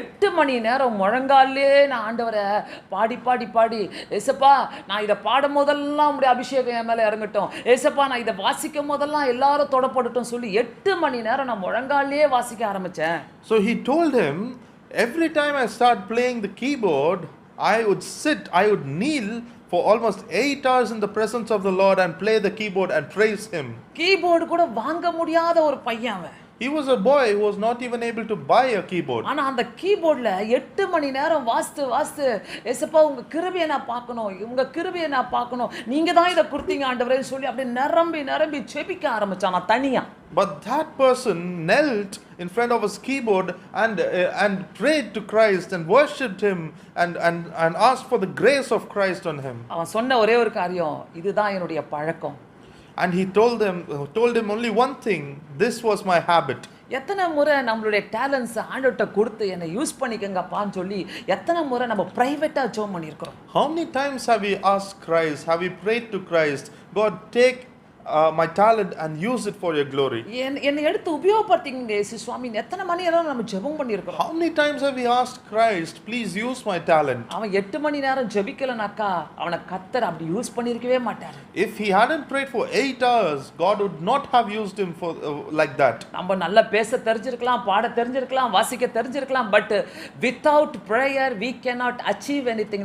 S1: 8 மணி நேரம் முழங்காலே நான் ஆண்டவரை பாடி பாடி பாடி, ஏசப்பா நான் இதை பாடும் போதெல்லாம் உங்களுடைய அபிஷேகம் என் மேலே இறங்கட்டும், ஏசப்பா நான் இதை வாசிக்கும் போதெல்லாம் எல்லாரும் தொடப்படட்டும் சொல்லி 8 மணி நேரம் நான் முழங்காலே வாசிக்க ஆரம்பிச்சேன்.
S2: So he told him, every time I start playing the keyboard, I would kneel for almost 8 hours in the presence of the Lord and play the keyboard and praise him.
S1: Keyboard கூட வாங்க முடியாத ஒரு பையன் அவன்.
S2: He was a boy who was not even able to buy a keyboard.
S1: ஆனா அந்த கீபோர்ட்ல 8 மணி நேரம் வாசித்து ஏசப்பா உங்க கிருபையை நான் பார்க்கணும், உங்க கிருபையை நான் பார்க்கணும், நீங்க தான் இதை கொடுத்தீங்க ஆண்டவரே சொல்லி அப்படியே நிரம்பி செபிக்க ஆரம்பிச்சான் தனியா.
S2: But that person knelt in front of his keyboard and prayed to Christ and worshipped him and asked for the grace of Christ on him.
S1: அவன் சொன்ன ஒரே ஒரு காரியம், இதுதான் என்னுடைய பழக்கம்.
S2: And he told him only one thing, this was my habit.
S1: எத்தனை முறை நம்மளுடைய டேலண்ட்ஸ் ஆண்டவர்ட்ட கொடுத்து என்னை யூஸ் பண்ணிக்கங்கப்பான்னு சொல்லி எத்தனை முறை நம்ம பிரைவேட்டா ஜெபம் பண்ணியிருக்கிறோம்.
S2: How many times have we asked Christ, have we prayed to Christ, God take my talent and use it for your glory?
S1: என்னை எடுத்து உபயோகப்படுத்திங்க இயேசு சுவாமி, எத்தனை மணி நேரம் நம்ம ஜெபம் பண்ணியிருக்கிறோம்.
S2: How many times have we asked Christ, please use my talent?
S1: அவன் 8 மணி நேரம் ஜெபிக்கலனாக்கா அவனை கர்த்தர் அப்படி யூஸ் பண்ணியிருக்கவே மாட்டார்.
S2: If he hadn't prayed for 8 hours, God would not have used him for like that.
S1: நம்ம நல்லா பேச தெரிஞ்சிருக்கலாம், பாட தெரிஞ்சிருக்கலாம், வாசிக்க தெரிஞ்சிருக்கலாம், but without prayer we cannot achieve anything.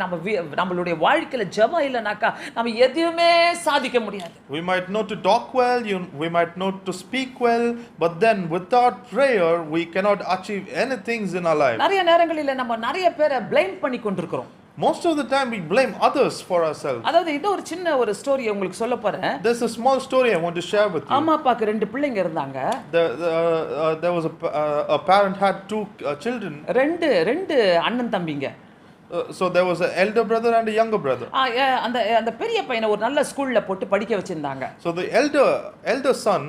S1: நம்மளுடைய வாழ்க்கையில ஜெபம் இல்லைனாக்கா நம்ம எதுவுமே சாதிக்க முடியாது.
S2: We might know to talk well, we might know to speak well, but then without prayer we cannot achieve anything in our life.
S1: நிறைய நேரங்களில நம்ம நிறைய பேரை ப்ளேம் பண்ணி கொண்டிருக்கிறோம்.
S2: Most of the time we blame others for ourselves.
S1: அதாவது இது ஒரு சின்ன ஒரு ஸ்டோரி உங்களுக்கு சொல்ல போறேன்.
S2: There's a small story I want to share with you.
S1: அம்மா அப்பாக்கு 2 பிள்ளைங்க இருந்தாங்க.
S2: There was a parent had 2 children.
S1: ரெண்டு அண்ணன் தம்பிங்க.
S2: So there was an elder brother and a younger brother.
S1: அந்த பெரிய பையனை ஒரு நல்ல ஸ்கூல்ல போட்டு படிக்க வச்சிருந்தாங்க.
S2: So the elder son,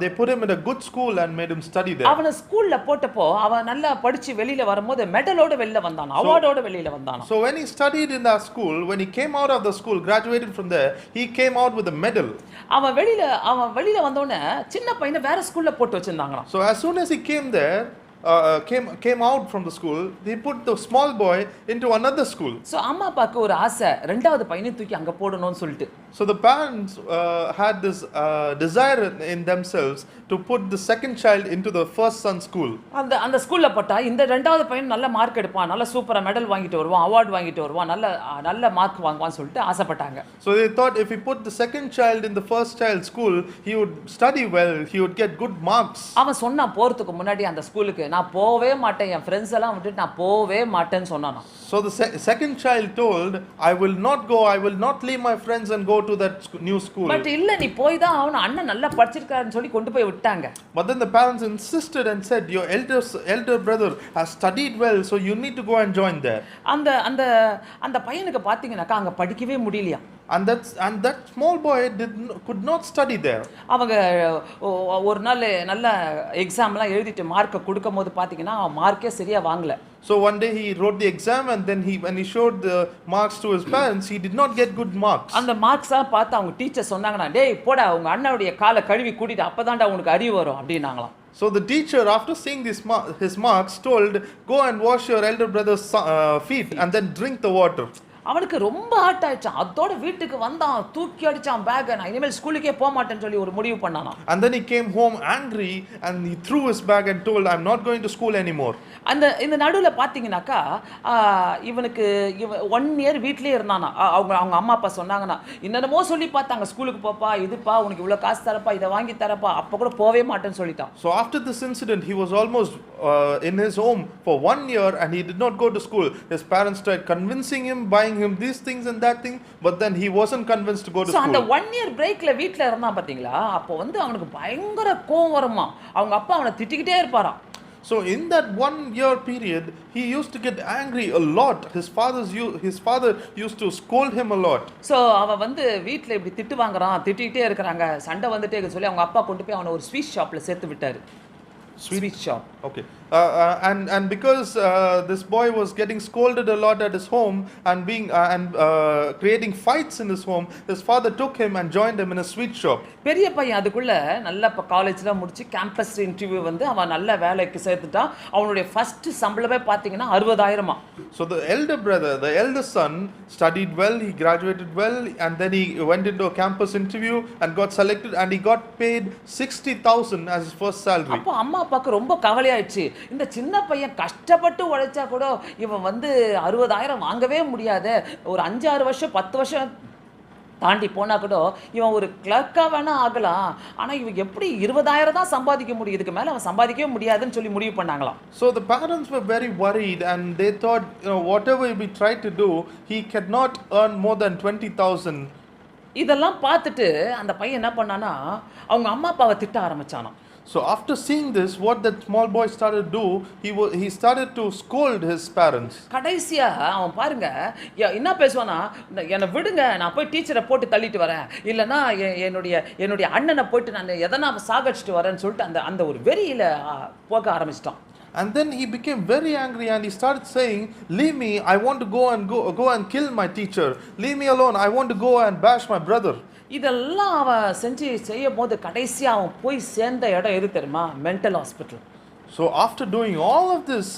S2: they put him in a good school and made him study there.
S1: அவன ஸ்கூல்ல போட்டப்போ அவன் நல்லா படிச்சு வெளியில வரும்போது மெடலோட வெளியில வந்தான், அவார்டோட வெளியில வந்தான்.
S2: So when he studied in that school, when he came out of the school, graduated from there, he came out with a medal.
S1: அவன் வெளியில வந்தோனே சின்ன பையனை வேற ஸ்கூல்ல போட்டு வச்சிருந்தாங்க.
S2: So as soon as he came there, came out from the school, they put the small boy into another school.
S1: So அம்மா அப்பாவுக்கு ஒரு ஆசை ரெண்டாவது பையனை தூக்கி அங்கே போடணும்னு சொல்லிட்டு.
S2: So the parents had this desire in themselves to put the second child into the first son's school.
S1: அந்த அந்த ஸ்கூல்ல போட்டா இந்த ரெண்டாவது பையன் நல்ல மார்க் எடுப்பான், நல்ல சூப்பரா மெடல் வாங்கிட்டு வருவான், அவார்ட் வாங்கிட்டு வருவான், நல்ல நல்ல மார்க் வாங்குவான்னு சொல்லிட்டு ஆசைப்பட்டாங்க.
S2: So they thought if we put the second child in the first child's school, he would study well, he would get good marks.
S1: அவன் சொன்னா போறதுக்கு முன்னாடி அந்த ஸ்கூலுக்கு நான் போவே மாட்டேன், என் ஃப்ரெண்ட்ஸ் எல்லாம் விட்டுட்டு நான் போவே மாட்டேன்னு சொன்னானா.
S2: So the second child told, I will not go, I will not leave my friends and go to that new school.
S1: But இல்ல நீ போய் தான் அவன் அண்ணன் நல்லா படிச்சிருக்காருன்னு சொல்லி கொண்டு போய் விட்டாங்க.
S2: But then the parents insisted and said, your elder brother has studied well, so you need to go and join there.
S1: அந்த அந்த அந்த பையனுக்கு பாத்தீங்கன்னாக்கா அங்க படிக்கவே முடியலையா.
S2: And that small boy could not study there.
S1: அவங்க ஒரு நாள் நல்ல எக்ஸாம்லாம் எழுதிட்டு மார்க்கை கொடுக்கும் போது பார்த்தீங்கன்னா மார்க்கே சரியா வாங்கல.
S2: So one day he wrote the exam and then when he showed the marks to his parents, he did not get good marks.
S1: அந்த மார்க்ஸா பார்த்து அவங்க டீச்சர் சொன்னாங்கன்னா டேய் போடா உங்க அண்ணனுடைய காலை கழுவி கூட்டிட்டு அப்பதான்டா உனக்கு அறிவு வரும் அப்படினாங்களாம்.
S2: So the teacher, after seeing his marks, told, go and wash your elder brother's feet and then drink the water.
S1: அவனுக்கு ரொம்ப ஹார்ட் ஆயிடுச்சான். அதோட வீட்டுக்கு வந்தான், தூக்கி அடிச்சான் பேக், நான் இனிமேல் ஸ்கூலுக்கே போக மாட்டேன்னு சொல்லி ஒரு முடிவு பண்ணானா.
S2: And then he came home angry and he threw his bag and told, I'm not going to school anymore.
S1: அந்த இந்த நடுவில் பார்த்தீங்கன்னாக்கா இவனுக்கு 1 இயர் வீட்லேயே இருந்தானா. அவங்க அம்மா அப்பா சொன்னாங்கன்னா என்னென்னமோ சொல்லி பார்த்தாங்க, ஸ்கூலுக்கு போப்பா, இதுப்பா உனக்கு இவ்வளோ காசு தரப்பா, இதை வாங்கி தரப்பா, அப்போ கூட போவே மாட்டேன்னு சொல்லிட்டான்.
S2: So after this incident, he was almost in his home for 1 year and he did not go to school. His parents tried convincing him, buying him these things and that thing, but then he wasn't convinced to go to
S1: school. So அந்த
S2: school.
S1: 1 year breakல வீட்ல இருந்தான் பாத்தீங்களா, அப்போ வந்து அவனுக்கு பயங்கர கோவம் வருமா. அவங்க அப்பா அவனை திட்டிக்கிட்டே இருப்பாராம்.
S2: So in that 1 year period, he used to get angry a lot. His father used to scold him a lot.
S1: So அவன் வந்து வீட்ல இப்படி திட்டு வாங்குறான், திட்டிக்கிட்டே இருக்காங்க, சண்டை வந்துட்டே இருக்கு சொல்லி அவங்க அப்பா கொண்டு போய் அவனை ஒரு ஸ்வீட் ஷாப்ல சேர்த்து விட்டாரு. Sweet shop.
S2: Okay. And because this boy was getting scolded a lot at his home and creating fights in his home, his father took him and joined him in a sweet shop.
S1: பெரிய பையன் அதுக்குள்ள நல்ல காலேஜ்ல முடிச்சு campus interview வந்து அவன் நல்ல வேலைக்கு சேர்த்துட்டான். அவனுடைய ஃபர்ஸ்ட் சம்பளமே பாத்தீங்கன்னா 60,000.
S2: So the elder brother, the elder son, studied well, he graduated well, and then he went into a campus interview and got selected, and he got paid 60,000 as his first salary.
S1: அப்போ அம்மா அப்பாக்கு ரொம்ப கவலையாயிடுச்சு. இந்த சின்ன பையன் கஷ்டப்பட்டு உழைச்சா கூட இவன் வந்து 60,000 வாங்கவே முடியாது. ஒரு 5-6 வருஷம் 10 வருஷம் தாண்டி போனா கூட இவன் ஒரு கிளர்க்கா வேணா ஆகலாம், ஆனா இவன் எப்படி 20,000 தான் சம்பாதிக்க முடியும், இதுக்கு மேல அவன் சம்பாதிக்கவே முடியாதுன்னு சொல்லி முடிவு பண்ணாங்களாம்.
S2: So the parents were very worried and they thought, whatever we tried to do, he cannot earn more than 20,000.
S1: இதெல்லாம் பார்த்துட்டு அந்த பையன் என்ன பண்ணானா அவங்க அம்மா அப்பாவை திட்ட ஆரம்பிச்சானா.
S2: So after seeing this, what that small boy started to do, he started to scold his parents.
S1: கடைசியா அவன் பாருங்க என்ன பேசுவானா, என்னை விடுங்க நான் போய் டீச்சரை போட்டு தள்ளிட்டு வரேன், இல்லைன்னா என்னுடைய அண்ணனை போயிட்டு நான் எதனா சாகடிச்சிட்டு வரேன்னு சொல்லிட்டு அந்த ஒரு வெறியில போக ஆரம்பிச்சிட்டான்.
S2: And then he became very angry and he started saying, leave me, I want to go and kill my teacher. Leave me alone, I want to go and bash my brother.
S1: இதெல்லாம் அவன் செய்யும் போது கடைசியா அவன் போய் சேர்ந்த இடம் எது தெரியுமா, mental hospital.
S2: So after doing all of this,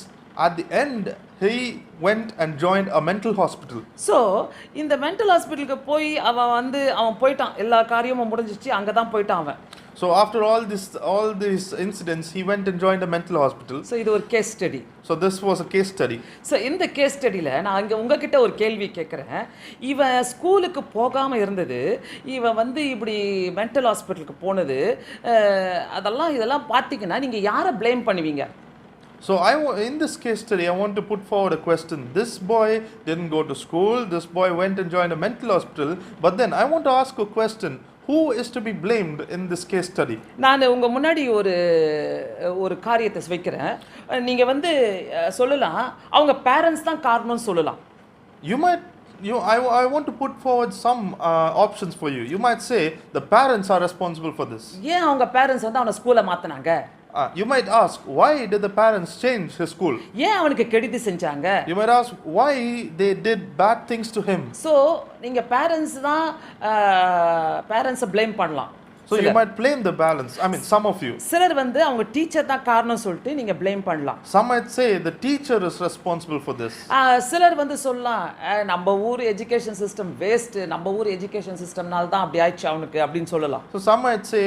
S2: at the end he went and joined a mental hospital.
S1: So இந்த மென்டல் ஹாஸ்பிட்டலுக்கு போய் அவன் போயிட்டான், எல்லா காரியமும் முடிஞ்சிச்சு, அங்க தான் போயிட்டான் அவன்.
S2: So after all these incidents, he went and joined a mental hospital.
S1: So இது ஒரு case study.
S2: So this was a case study.
S1: So இந்த கேஸ் ஸ்டடியில் நான் அங்கே உங்ககிட்ட ஒரு கேள்வி கேட்குறேன். இவன் ஸ்கூலுக்கு போகாமல் இருந்தது, இவன் வந்து இப்படி மென்டல் ஹாஸ்பிட்டலுக்கு போனது, இதெல்லாம் பார்த்தீங்கன்னா நீங்கள் யாரை ப்ளேம் பண்ணுவீங்க?
S2: So in this case study, I want to put forward a question. This boy didn't go to school. This boy went and joined a mental hospital. But then I want to ask a question. Who is to be blamed in this case study?
S1: நான் உங்க முன்னாடி ஒரு காரியத்தை வைக்கிறேன். நீங்க வந்து சொல்லலாம் அவங்க பேரண்ட்ஸ் தான் காரணம்னு சொல்லலாம்.
S2: I want to put forward some options for you. You might say the parents are responsible for this.
S1: ஏன் அவங்க பேரண்ட்ஸ் வந்து அவனை ஸ்கூல்ல மாத்துனாங்க?
S2: You might ask, why did the parents change his school?
S1: ஏன் அவனுக்கு கெடுதி செஞ்சாங்க?
S2: You might ask, why they did bad things to him?
S1: So நீங்க பேரண்ட்ஸ் தான் பேரண்ட்ஸை ப்ளேம் பண்ணலாம்.
S2: So you might blame the balance. I mean, some of you.
S1: சிலர் வந்து அவங்க டீச்சர் தான் காரணம் சொல்லிட்டு நீங்க ப்ளேம் பண்ணலாம்.
S2: Some might say the teacher is responsible for this.
S1: சிலர் வந்து சொல்லலாம் நம்ம ஊர் எஜுகேஷன் சிஸ்டம் வேஸ்ட், நம்ம ஊர் எஜுகேஷன் சிஸ்டம்னால தான் அப்படி ஆயிடுச்சு அவனுக்கு அப்படின்னு சொல்லலாம்.
S2: So some might say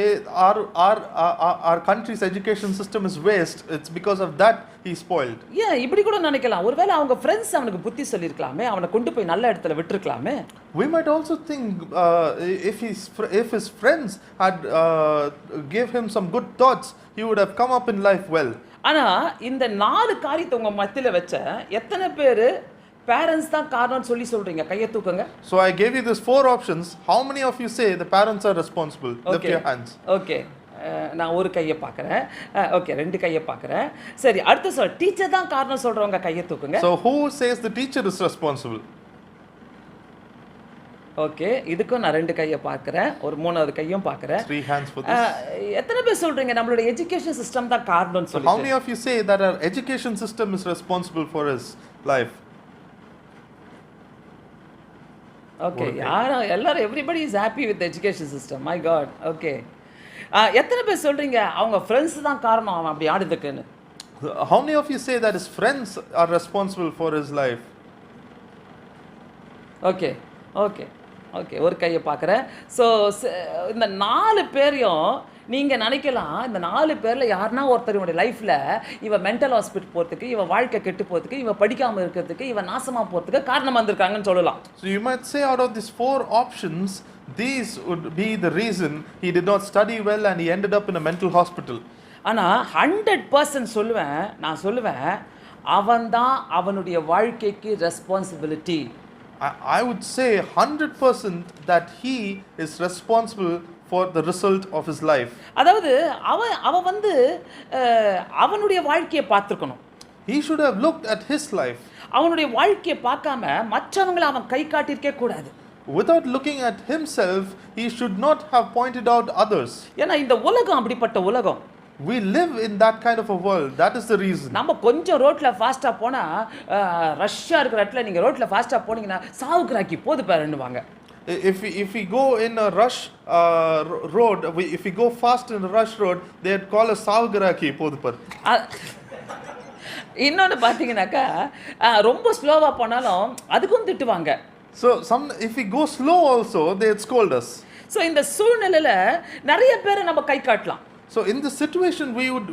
S2: our country's education system is waste. It's because of that he spoiled.
S1: ஏன் இப்படி கூட நினைக்கலாம், ஒருவேளை அவங்க ஃப்ரெண்ட்ஸ் அவனுக்கு புத்தி சொல்லிருக்கலாமே, அவனை கொண்டு போய் நல்ல இடத்துல விட்டுருக்கலாமே.
S2: We might also think if his friends had gave him some good thoughts, he would have come up in life well.
S1: ஆனா இந்த 4 காரியத்தை உங்க மத்தியில வச்ச எத்தனை பேர் parents தான் காரணம்னு சொல்லி சொல்றீங்க? கையை தூக்குங்க.
S2: So I gave you these 4 options. How many of you say the parents are responsible? Lift your hands.
S1: Okay, நான் ஒரு கையை பார்க்குறேன். ஓகே, 2 கையை பார்க்குறேன். சரி, அடுத்து சொல், டீச்சர் தான் காரணம் சொல்றவங்க கையை தூக்குங்க.
S2: So who says the teacher is responsible?
S1: Okay, இதுக்கும் நான் 2 கையை பார்க்குறேன், ஒரு 3வது கையும் பார்க்குறேன்.
S2: 3 hands for this.
S1: எத்தனை பேர் சொல்றீங்க நம்மளோட எஜுகேஷன் சிஸ்டம் தான் காரணம்னு சொல்லி?
S2: How many of you say that our education system is responsible for his life?
S1: Okay, யாரும் எல்லாரும் everybody is happy with the education system. My god. Okay, எத்தனை பேர் சொல்றீங்க அவங்க ஃப்ரெண்ட்ஸ் தான் காரணம் அவன் அப்படி ஆடுதுக்குன்னு?
S2: How many of you say that his friends are responsible for his life?
S1: Okay okay okay, ஒரு கையை பார்க்குறேன். ஸோ இந்த 4 பேரையும் நீங்கள் நினைக்கலாம், இந்த 4 பேரில் யாருன்னா ஒருத்தருடைய லைஃப்பில் இவன் மென்டல் ஹாஸ்பிட்டல் போகிறதுக்கு, இவன் வாழ்க்கை கெட்டு போகிறதுக்கு, இவன் படிக்காமல் இருக்கிறதுக்கு, இவன் நாசமாக போகிறதுக்கு காரணமாக இருந்திருக்காங்கன்னு சொல்லலாம்.
S2: So you might say out of these 4 options, these would be the reason he did not study well and he ended up in a mental hospital.
S1: ஆனால் 100% நான் சொல்லுவேன் அவன்தான் அவனுடைய வாழ்க்கைக்கு responsibility.
S2: I would say 100% that he is responsible for the result of his life.
S1: அதாவது அவன் வந்து அவனுடைய வாழ்க்கையை பார்த்துக்கணும்.
S2: He should have looked at his life.
S1: அவனுடைய வாழ்க்கையை பார்க்காம மற்றவங்களை அவன் கை காட்டியிருக்கே கூடாது.
S2: Without looking at himself, he should not have pointed out others.
S1: ஏன்னா இந்த உலகம் அப்படிப்பட்ட உலகம்.
S2: We live in that kind of a world. That is the reason.
S1: நம்ம கொஞ்சம் ரோட்ல ஃபாஸ்டா போனா ரஷ்யா இருக்கிற இடத்துல நீங்க ரோட்ல ஃபாஸ்டா போனீங்கன்னா சாவுக்குறாக்கி போது பாருன்னுவாங்க.
S2: If we go in a rush road, if we go fast in a rush road, they'd call us savugaraki podu par.
S1: இன்னொன்னு பாத்தீங்கன்னாக்கா ரொம்ப ஸ்லோவா போனாலும் அதுக்கும் திட்டுவாங்க.
S2: So if we go slow also, they'd scold us.
S1: So இந்த சூழ்நிலையில நிறைய பேரை நம்ம கை காட்டலாம்.
S2: So in this situation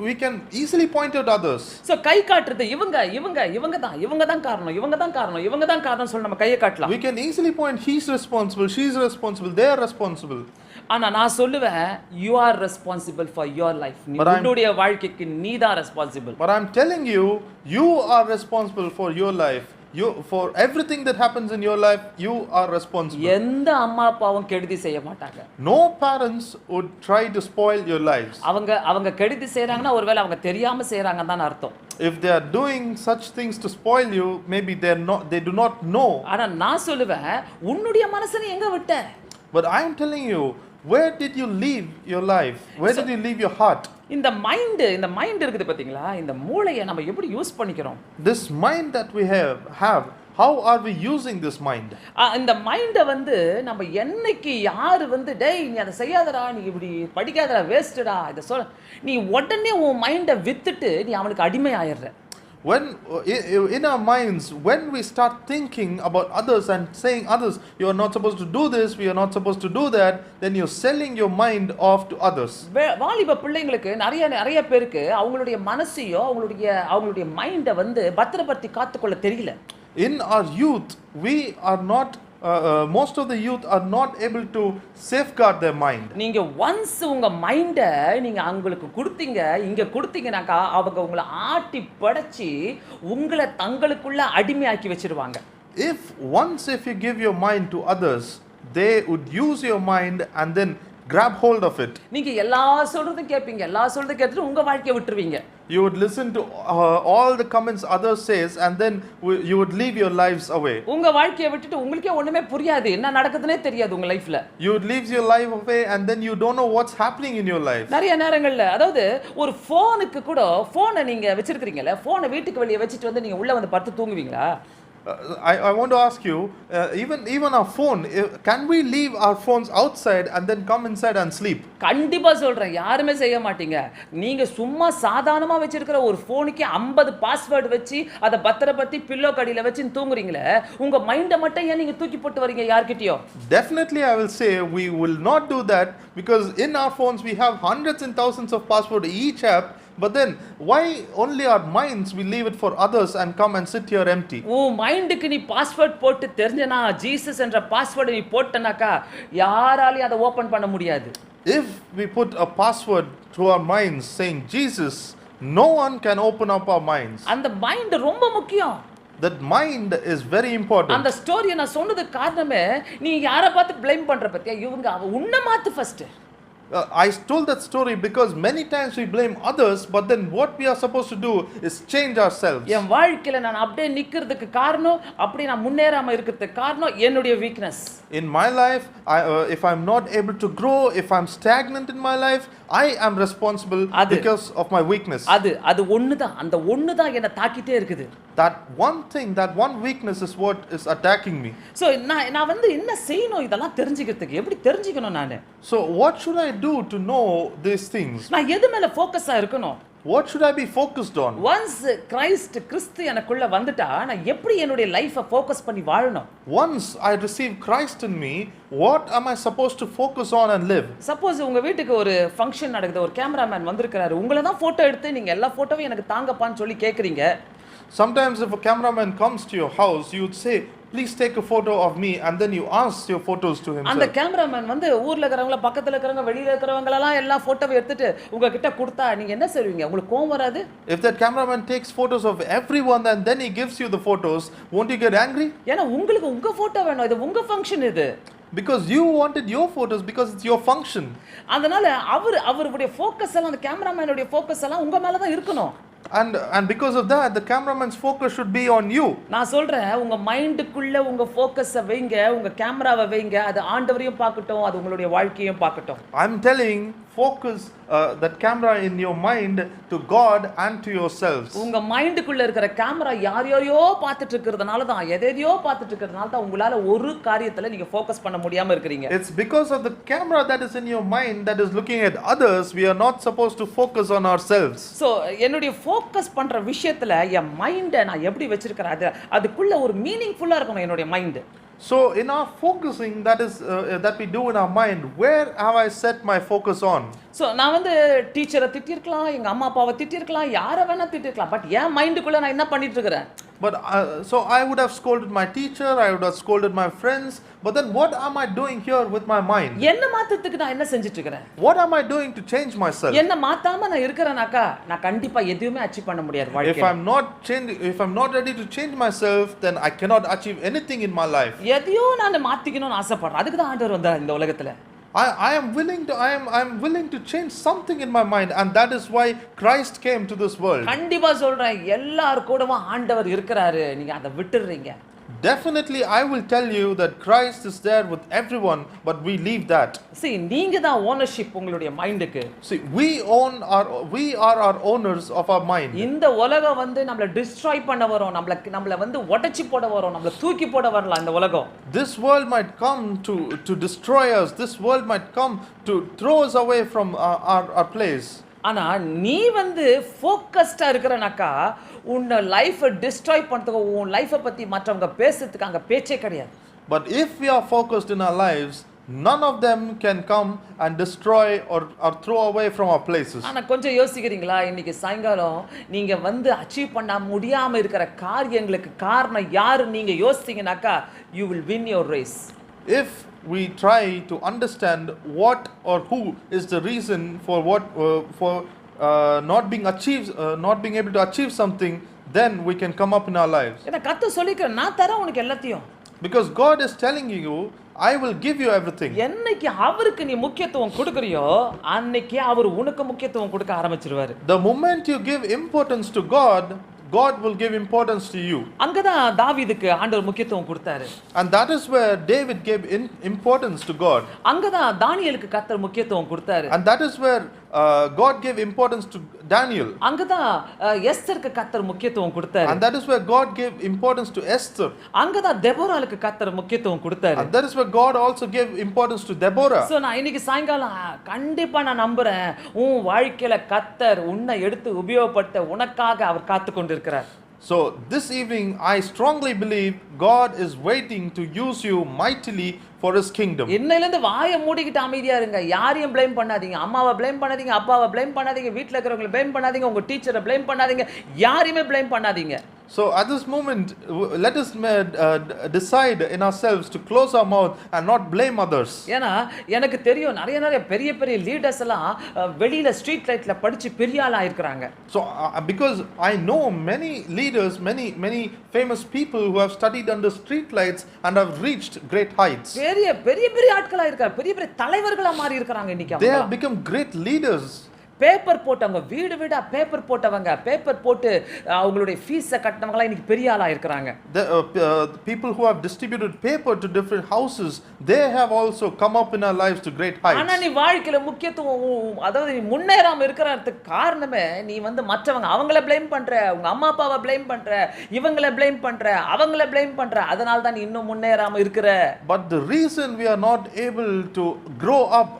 S2: we can easily point out others.
S1: So கை காட்டுறது இவங்க தான் காரணம் சொல்லி நம்ம கையை காட்டலாம்.
S2: We can easily point he's responsible, she's responsible, they are responsible.
S1: ஆனா நான் சொல்லுவேன் you are responsible for your life. உன்னுடைய வாழ்க்கைக்கு நீ தான் responsible.
S2: But I'm telling you, you are responsible for your life. For everything that happens in your life, you are responsible.
S1: எந்த அம்மா அப்பாவும் கெடுதி செய்ய மாட்டாங்க.
S2: No parents would try to spoil your lives.
S1: அவங்க கெடுதி செய்றாங்கன்னா ஒருவேளை அவங்க தெரியாம செய்றாங்கன்னு தான் அர்த்தம்.
S2: If they are doing such things to spoil you, maybe they do not know.
S1: ஆனா நான் சொல்லுவேன் உன்னுடைய மனசை எங்க விட்ட?
S2: But I am telling you, where did you leave your life? Where did you leave your heart?
S1: இந்த mind இருக்குது பாத்தீங்களா, இந்த மூளையை நம்ம எப்படி யூஸ் பண்ணிக்கிறோம்?
S2: This mind that we have, how are we using this mind?
S1: இந்த மைண்டை வந்து நம்ம என்னைக்கு யாரு வந்து டேய் நீ அதை செய்யாதடா, நீ இப்படி படிக்காதடா, வேஸ்ட்டடா இதை சொல்ல, நீ உடனே உன் மைண்டை வித்துட்டு நீ அவனுக்கு அடிமை ஆயிடுற.
S2: When in our minds, when we start thinking about others and saying others, you are not supposed to do this, we are not supposed to do that, then you're selling your mind off to others.
S1: வாலிப பிள்ளைங்களுக்கு நிறைய பேருக்கு அவங்களுடைய மனசையோ அவங்களுடைய மைண்டை வந்து பத்திரப்படுத்தி காத்துக்கொள்ள தெரியல.
S2: In our youth, we are not most of the youth are not able to safeguard their mind.
S1: நீங்க once உங்க மைண்ட நீங்க அவங்களுக்கு கொடுத்தீங்கனாக்கா அவங்க உங்களை ஆட்டி படைச்சி உங்களை தங்களுக்குள்ள அடிமையாக்கி வச்சிருவாங்க.
S2: If you give your mind to others, they would use your mind and then grab hold of it.
S1: நீங்க எல்லா சொல்றதும் கேட்பீங்க, உங்க வாழ்க்கையை விட்டுருவீங்க.
S2: You would listen to all the comments others says and then you would leave your lives away.
S1: உங்க வாழ்க்கையை விட்டுட்டு உங்களுக்கே ஒண்ணுமே புரியாது, என்ன நடக்குதுன்னே தெரியாது உங்க லைஃப்ல.
S2: You would leave your life away and then you don't know what's happening in your life.
S1: நிறைய நேரங்கள்ல அதாவது ஒரு போனை நீங்க வச்சிருக்கீங்கல, போனை வீட்டுக்கு வெளியே வச்சிட்டு வந்து நீங்க உள்ள வந்து படுத்து தூங்குவீங்களா?
S2: I want to ask you, even our phone, can we leave our phones outside and then come inside and sleep?
S1: கண்டிப்பா சொல்றேன், யாருமே செய்ய மாட்டீங்க. நீங்க சும்மா சாதாரணமா வச்சிருக்கிற ஒரு ஃபோனுக்கு 50 பாஸ்வேர்ட் வச்சு அதை பத்திரப்படுத்தி பில்லோ கடியில வச்சு தூங்குறீங்களே, உங்க மைண்ட மட்டும் ஏன் நீங்க தூக்கி போட்டு வரீங்க யார்கிட்டயோ?
S2: Definitely I will say we will not do that, because in our phones we have hundreds and thousands of passwords each app. But then why only our minds we leave it for others and come and sit here empty?
S1: உன் மைண்டுக்கு நீ password போட்டு தெரிஞ்சனா, Jesus என்ற பாஸ்வேர்டை நீ போட்டனாக்கா யாராலையும் அதை open பண்ண முடியாது.
S2: If we put a password to our minds saying Jesus, no one can open up our minds.
S1: அந்த மைண்ட் ரொம்ப முக்கியம்.
S2: That mind is very important.
S1: அந்த ஸ்டோரியை நான் சொன்னதுக்கு காரணமே, நீ யாரை பார்த்து ப்ளேம் பண்ற பத்தியா, இவங்க உன்னை மாத்து first.
S2: I told that story because many times we blame others, but then what we are supposed to do is change ourselves.
S1: என் வாழ்க்கையில நான் அப்படியே நிக்கிறதுக்கு காரணம், அப்படி நான் முன்னேறாம இருக்கிறதுக்கு காரணம் என்னுடைய weakness.
S2: In my life, if I'm not able to grow, if I'm stagnant in my life, I am responsible because of my weakness.
S1: அது ஒண்ணுதான், அந்த ஒண்ணுதான் என்ன தாக்கிட்டே இருக்குது.
S2: That one thing, that one weakness is what is attacking me.
S1: So நான் வந்து என்ன செய்யணும் இதெல்லாம் தெரிஞ்சிக்கிறதுக்கு? எப்படி தெரிஞ்சிக்கணும் நானு?
S2: So what should I do to know these things?
S1: நான் எது மேல ஃபோக்கஸா இருக்கணும்?
S2: What should I be focused on?
S1: Once கிறிஸ்து எனக்குள்ள வந்துட்டா, நான் எப்படி என்னுடைய லைஃபை ஃபோக்கஸ் பண்ணி வாழணும்?
S2: Once I receive Christ in me, what am I supposed to focus on and live?
S1: Suppose உங்க வீட்டுக்கு ஒரு ஃபங்க்ஷன் நடக்குது, ஒரு கேமராமேன் வந்திருக்காரு, உங்களை தான் போட்டோ எடுத்து நீங்க எல்லா போட்டோவையும் எனக்கு தாங்கப்பான்னு சொல்லி கேக்குறீங்க.
S2: Sometimes if a cameraman comes to your house, you would say, please take a photo of me, and then you ask your photos to himself.
S1: அந்த கேமராமேன் வந்து ஊர்ல இருக்கறவங்க, பக்கத்துல இருக்கறவங்க, வெளியில இருக்கறவங்க எல்லாம் எல்லா போட்டோவை எடுத்துட்டு உங்க கிட்ட கொடுத்தா நீங்க என்ன செய்வீங்க? உங்களுக்கு கோவம் வராது?
S2: If that cameraman takes photos of everyone and then he gives you the photos, won't you get angry?
S1: ஏன்னா உங்களுக்கு உங்க போட்டோ வேணும், இது உங்க ஃபங்க்ஷன் இது.
S2: Because you wanted your photos, because it's your function.
S1: அதனால அவருடைய ஃபோக்கஸ் எல்லாம், அந்த கேமராமேனுடைய ஃபோக்கஸ் எல்லாம் உங்க மேல தான் இருக்கணும்.
S2: And because of that, the cameraman's focus should be on you.
S1: நான் சொல்றேன், உங்க மைண்டுக்குள்ள உங்க ஃபோக்கஸை வைங்க, உங்க கேமராவை வைங்க, அது ஆண்டவரையும் பார்க்கட்டும், அது உங்களுடைய வாழ்க்கையையும் பார்க்கட்டும்.
S2: I'm telling, focus that camera in your mind to God and to yourselves.
S1: உங்க மைண்டுக்குள்ள இருக்கிற கேமரா யாரையோ பார்த்துட்டு இருக்கிறதுனால தான், எதையோ பார்த்துட்டு இருக்கிறதுனால தான் உங்களால ஒரு காரியத்துல நீங்க ஃபோக்கஸ் பண்ண முடியாம இருக்கீங்க.
S2: It's because of the camera that is in your mind that is looking at others. We are not supposed to focus on ourselves.
S1: So என்னுடைய ஃபோக்கஸ் பண்ற விஷயத்துல என் மைண்டை நான் எப்படி வச்சிருக்கிறேன், அதுக்குள்ள ஒரு மீனிங்ஃபுல்லா இருக்கணும் என்னுடைய mind.
S2: So in our focusing, that we do in our mind, where have I set my focus on?
S1: So நான் வந்து டீச்சரை திட்டிருக்கலாம், எங்க அம்மா அப்பாவை திட்டிருக்கலாம், யாரை வேணா திட்டிருக்கலாம், பட் என் மைண்டுக்குள்ள நான் என்ன பண்ணிட்டு இருக்கிறேன்?
S2: But so I would have scolded my teacher, I would have scolded my friends, but then what am I doing here with my mind?
S1: என்ன மாத்தத்துக்கு நான் என்ன செஞ்சிட்டு இருக்கிறேன்?
S2: What am I doing to change myself?
S1: என்ன மாத்தாம நான் இருக்கிறேனாக்கா நான் கண்டிப்பா எதுவுமே அச்சீவ் பண்ண முடியாது
S2: If
S1: வாழ்க்கையில.
S2: if I'm not ready to change myself, then I cannot achieve anything in my life.
S1: எதையோ நான் மாத்திக்கணும்னு ஆசைப்படுறேன், அதுக்கு தான் ஆண்டவர் வந்தார் இந்த உலகத்துல.
S2: I am willing to change something in my mind, and that is why Christ came to this world.
S1: கண்டிப்பா சொல்றேன், எல்லார் கூடவும் ஆண்டவர் இருக்கிறாரு, நீங்க அதை விட்டுறீங்க.
S2: Definitely I will tell you that Christ is there with everyone, but we leave that.
S1: See, நீங்க தான் ஓனர்ஷிப் உங்களுடைய மைண்டுக்கு.
S2: See, we are our owners of our mind.
S1: இந்த உலகம் வந்து நம்மள டிஸ்ட்ராய் பண்ண வரும், நம்மள வந்து உடைச்சி போட வரும், நம்மள தூக்கி போட வரலாம் இந்த உலகம்.
S2: This world might come to destroy us. This world might come to throw us away from our place.
S1: ஆனா நீ வந்து ஃபோக்கஸ்டா இருக்கறனாக்கா உன் லைஃபை டிஸ்ட்ராய் பண்றதுக்கு, உன் லைஃபை பத்தி மற்றவங்க பேசுறதுக்கு அங்க பேச்சே கிடையாது.
S2: But if we are focused in our lives, none of them can come and destroy or throw away from our places.
S1: ஆனா கொஞ்சம் யோசிக்கிறீங்களா, இன்னைக்கு சாயங்காலம் நீங்க வந்து அச்சீவ் பண்ண முடியாம இருக்கிற காரியங்களுக்கு காரணம் யாரு நீங்க யோசிச்சீங்கனாக்கா, you will win your race.
S2: If we try to understand what or who is the reason for not being able to achieve something, then we can come up in our lives.
S1: ஏன்னா கர்த்தர் சொல்லிக்கிறார், நான் தரேன் உனக்கு எல்லாத்தையும்.
S2: Because God is telling you, I will give you everything.
S1: என்னைக்கு அவருக்கு நீ முக்கியத்துவம் கொடுக்கறியோ, அன்னைக்கு அவர் உனக்கு முக்கியத்துவம் கொடுக்க ஆரம்பிச்சிருவாரு.
S2: The moment you give importance to God, God will give importance to you.
S1: அங்கதான் தாவீதுக்கு ஆண்டவர் முக்கியத்துவம் கொடுத்தாரு.
S2: And that is where David gave importance to God.
S1: அங்கதான் தானியேலுக்கு கர்த்தர் முக்கியத்துவம் கொடுத்தாரு.
S2: And that is where God gave importance to Daniel.
S1: அங்கதான் எஸ்தருக்கு கர்த்தர் முக்கியத்துவம் கொடுத்தாரு.
S2: And that is where God gave importance to Esther.
S1: அங்கதான் தெபோராளுக்கு கர்த்தர் முக்கியத்துவம் கொடுத்தாரு.
S2: And that is where God also gave importance to Deborah.
S1: So நான் இன்னைக்கு சாயங்காலம் கண்டிப்பா நான் நம்புறேன் உன் வாழ்க்கையில கர்த்தர் உன்னை எடுத்து உபயோகப்படுத்த உனக்காக அவர் காத்து கொண்டிருக்கிறார்.
S2: So this evening I strongly believe God is waiting to use you mightily for his kingdom.
S1: இன்னையில இருந்து வாயை மூடிக்கிட்டு அமைதியா இருங்க. யாரையும் ப்ளேம் பண்ணாதீங்க. அம்மாவை ப்ளேம் பண்ணாதீங்க, அப்பாவை ப்ளேம் பண்ணாதீங்க, வீட்ல இருக்கிறவங்களை ப்ளேம் பண்ணாதீங்க, உங்க டீச்சரை ப்ளேம் பண்ணாதீங்க, யாரையுமே ப்ளேம் பண்ணாதீங்க.
S2: So at this moment let us decide in ourselves to close our mouth and not blame others.
S1: ஏன்னா எனக்கு தெரியும் நிறைய பெரிய பெரிய லீடர்ஸ் எல்லாம் வெளியில ஸ்ட்ரீட் லைட்ல படிச்சு பெரிய ஆளா இருக்காங்க.
S2: So because I know many leaders, many famous people who have studied under street lights and have reached great heights.
S1: பெரிய ஆட்களா இருக்காங்க, பெரிய தலைவர்களா மாறி இருக்காங்க இன்னைக்கு அவங்க.
S2: They have become great leaders.
S1: Paper போட்டவங்க, வீடா பேப்பர் போட்டவங்க, பேப்பர் போட்டு அவங்களுடைய ஃபீஸை கட்டினவங்களா இன்னைக்கு பெரிய ஆளா இருக்காங்க.
S2: The people who have distributed paper to different houses, they have also come up in our lives to great heights.
S1: ஆனா நீ வாழ்க்கையில முக்கியத்துவம், அதாவது நீ முன்னேறாம இருக்கிறதுக்கு காரணமே நீ மற்றவங்க அவங்கள ப்ளேம் பண்ற, உங்க அம்மா அப்பாவை ப்ளேம் பண்ற, இவங்கள ப்ளேம் பண்ற, அவங்கள ப்ளேம் பண்ற, அதனால தான் நீ இன்னும் முன்னேறாம இருக்கிற.
S2: But the reason we are not able to grow up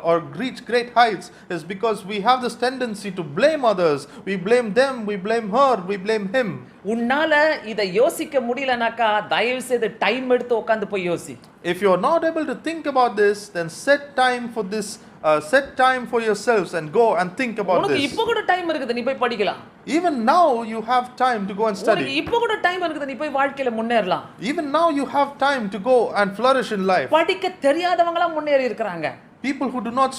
S2: or reach great heights is because we have this tendency to blame others. We blame them, we blame her, we blame him.
S1: உன்னால இத யோசிக்க முடியலனாக்கா தயவு செய்து time எடுத்து உட்கார்ந்து போய் யோசி.
S2: If you are not able to think about this, then set time for this. Set time for yourselves and go and think about
S1: உனக்கு
S2: this.
S1: இப்போ கூட டைம் இருக்குது, நீ போய் படிக்கலாம்.
S2: Even now you have time to go and study.
S1: உனக்கு இப்போ கூட டைம் இருக்குது, நீ போய் வாழ்க்கையில முன்னேறலாம்.
S2: Even now you have time to go and flourish in life.
S1: படிக்க தெரியாதவங்களா முன்னேறி இருக்காங்க.
S2: People who do not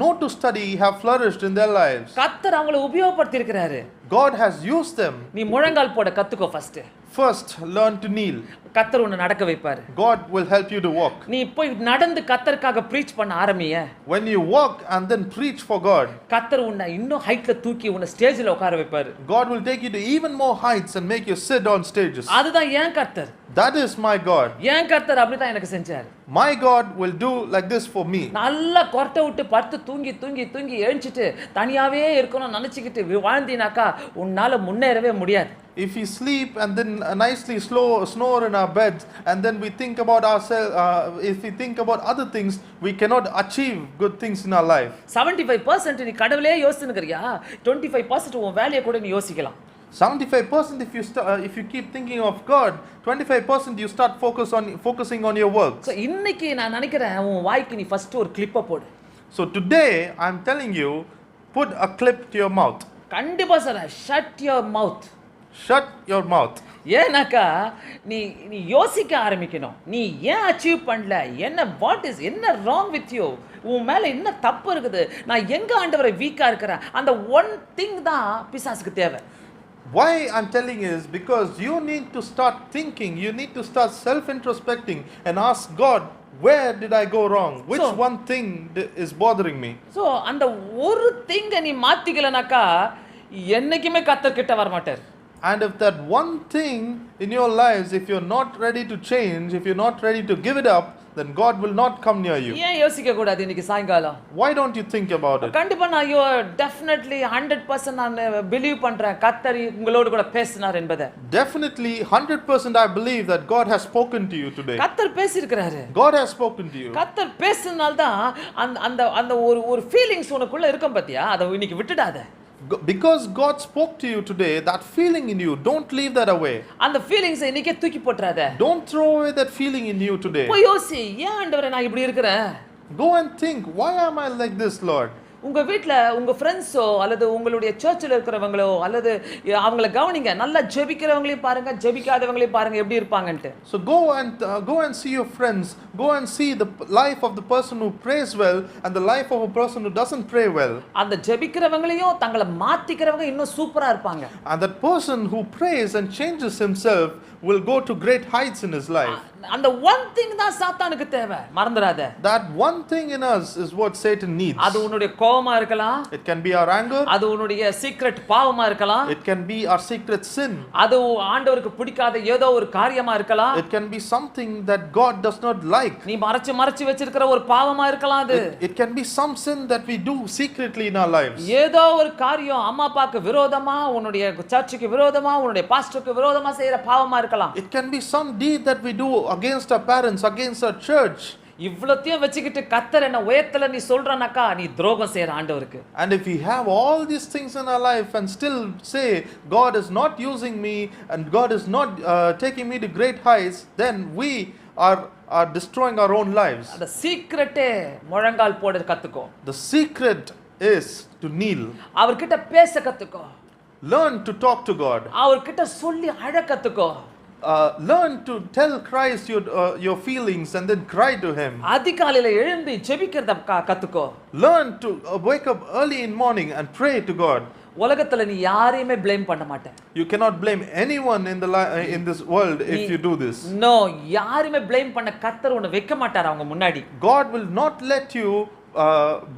S2: know to study have flourished in their lives.
S1: கர்த்தர் அவங்களை உபயோகப்படுத்தி இருக்கிறாரு.
S2: God has used them.
S1: நீ முழங்கால் போட கத்துக்கோ first.
S2: First learn to kneel.
S1: கர்த்தர் உன்னை நடக்க வைப்பாரு.
S2: God will help you to walk.
S1: நீ போய் நடந்து கர்த்தருக்காக ப்ரீச் பண்ண ஆரம்பிய.
S2: When you walk and then preach for God,
S1: கர்த்தர் உன்னை இன்னும் ஹைட்ல தூக்கி உன்னை ஸ்டேஜ்ல உட்கார வைப்பாரு.
S2: God will take you to even more heights and make you sit on stages.
S1: அதுதான் ஏன் கர்த்தர்.
S2: That is my God.
S1: ஏன் கர்த்தர் அப்படிதான் எனக்கு செஞ்சாரு.
S2: My God will do like this for me.
S1: நல்லா கொரட்டை விட்டு படுத்து தூங்கி எழுந்திட்டு தனியாவே இருக்கணும் நினைச்சிக்கிட்டு வாழ்ந்தினாக்கா உன்னால முன்னேறவே முடியாது.
S2: If we sleep and then nicely snore in our beds and then we think about ourselves, if we think about other things, we cannot achieve good things in our life.
S1: 75% நீ கடவுளே யோசிச்சுக்கிறியா, 25% உன் வேலையை கூட நீ யோசிக்கலாம்.
S2: 75% if you keep thinking of God, 25% you start focusing on your work.
S1: So இன்னைக்கு நான் நினைக்கிறேன் உன் வாய்க்கு நீ ஃபர்ஸ்ட் ஒரு கிளிப்பை போடு.
S2: So today I'm telling you, put a clip to your mouth.
S1: கண்டிப்பா sir, shut your mouth.
S2: Shut your mouth.
S1: ஏனாக்கா நீ யோசிக்க ஆரம்பிக்கணும். நீ ஏன் அச்சீவ் பண்ணல, என்ன ராங் வித் யூ, உன் மேல என்ன தப்பு இருக்குது, நான் எங்க ஆண்டவரை வீக்கா இருக்கிறேன், அந்த ஒன் திங் தான் பிசாசுக்கு தேவை.
S2: Why I'm telling is because you need to start thinking, you need to start self-introspecting and ask God, where did I go wrong? Which one thing is bothering me?
S1: So அந்த ஒரு திங்க நீ மாத்திக்கலனாக்கா என்னைக்குமே கர்த்தர் கிட்ட வர மாட்டார்.
S2: And if that one thing in your lives, if you're not ready to change, if you're not ready to give it up, then God will not come near you.
S1: ஏன் யோசிக்க கூடாது இன்னைக்கு சாயங்காலம்?
S2: Why don't you think about it?
S1: கண்டிப்பா நான் definitely 100% நான் believe பண்றேன் கர்த்தர் உங்களோடு கூட பேசினார் என்பதை.
S2: Definitely 100% I believe that God has spoken to you today.
S1: கர்த்தர் பேசியிருக்கிறாரு.
S2: God has spoken to you.
S1: கர்த்தர் பேசினால தான் அந்த ஒரு ஃபீலிங்ஸ் உனக்குள்ள இருக்கும் பாத்தியா, அதை இன்னைக்கு விட்டுடாத.
S2: Because God spoke to you today, that feeling in you, don't leave that away.
S1: அந்த ஃபீலிங்ஸ் இன்னைக்கே தூக்கி போட்றாத.
S2: Don't throw away that feeling in you today.
S1: போய் யோசி, ஏன் ஆண்டவரே நான் இப்படி இருக்கிறேன்?
S2: Go and think, why am I like this, Lord?
S1: உங்க வீட்ல உங்க ஃப்ரெண்ட்ஸோ அல்லது உங்களுடைய சர்ச்சில் இருக்கிறவங்களோ அல்லது அவங்கள கவனிங்க, நல்லா ஜெபிக்கிறவங்களையும் பாருங்க, ஜெபிக்காதவங்களையும் பாருங்க எப்படி இருப்பாங்கன்ட்டு.
S2: So go and see your friends, go and see the life of the person who prays well and the life of a person who doesn't pray well.
S1: அந்த ஜெபிக்கிறவங்களையும் தங்களை மாத்திக்கிறவங்க இன்னும் சூப்பரா இருப்பாங்க.
S2: And that person who prays and changes himself will go to great heights in his life.
S1: அந்த one thing தான் சாத்தானுக்கு தேவை, மறந்துடாத.
S2: That one thing in us is what Satan needs.
S1: அது உன்னுடைய கோபமா இருக்கலாம்,
S2: It can be our anger,
S1: அது உன்னுடைய சீக்ரெட் பாவமா இருக்கலாம்,
S2: it can be our secret sin,
S1: அது ஆண்டவருக்கு பிடிக்காத ஏதோ ஒரு காரியமா இருக்கலாம்,
S2: it can be something that God does not like.
S1: நீ மறைச்சு மறைச்சு வச்சிருக்கிற ஒரு பாவமா இருக்கலாம். அது
S2: It can be some sin that we do secretly in our lives.
S1: ஏதோ ஒரு காரியம் அம்மா அப்பாக்கு விரோதமா, உன்னுடைய சர்ச்சுக்கு விரோதமா, உன்னுடைய பாஸ்டருக்கு விரோதமா செய்யற பாவமா இருக்கலாம்.
S2: It can be some deed that we do against our parents, against our church.
S1: இவ்வளத்தையும் வச்சுக்கிட்டு கர்த்தர் என்ன உயர்த்தல நீ சொல்றனாக்கா நீ துரோகம் செய்யற ஆண்டவருக்கு.
S2: And if we have all these things in our life and still say God is not using me and God is not taking me to great heights, then we are destroying our own lives.
S1: அந்த சீக்ரெட்டே முழங்கால் போட கத்துக்கோ.
S2: The secret is to kneel.
S1: அவர்கிட்ட பேச கத்துக்கோ.
S2: Learn to talk to God.
S1: அவர்கிட்ட சொல்லி அழ கத்துக்கோ.
S2: Learn to tell Christ your feelings and then cry to him.
S1: அதிகாலையில எழுந்து ஜெபிக்கிறத கத்துக்கோ.
S2: Learn to wake up early in morning and pray to God.
S1: உலகத்துல நீ யாரையுமே ப்ளேம் பண்ண மாட்ட.
S2: You cannot blame anyone in this world if you do this.
S1: No, யாரையுமே blame பண்ண கர்த்தர் உன்னை வைக்க மாட்டார் அவங்க முன்னாடி.
S2: God will not let you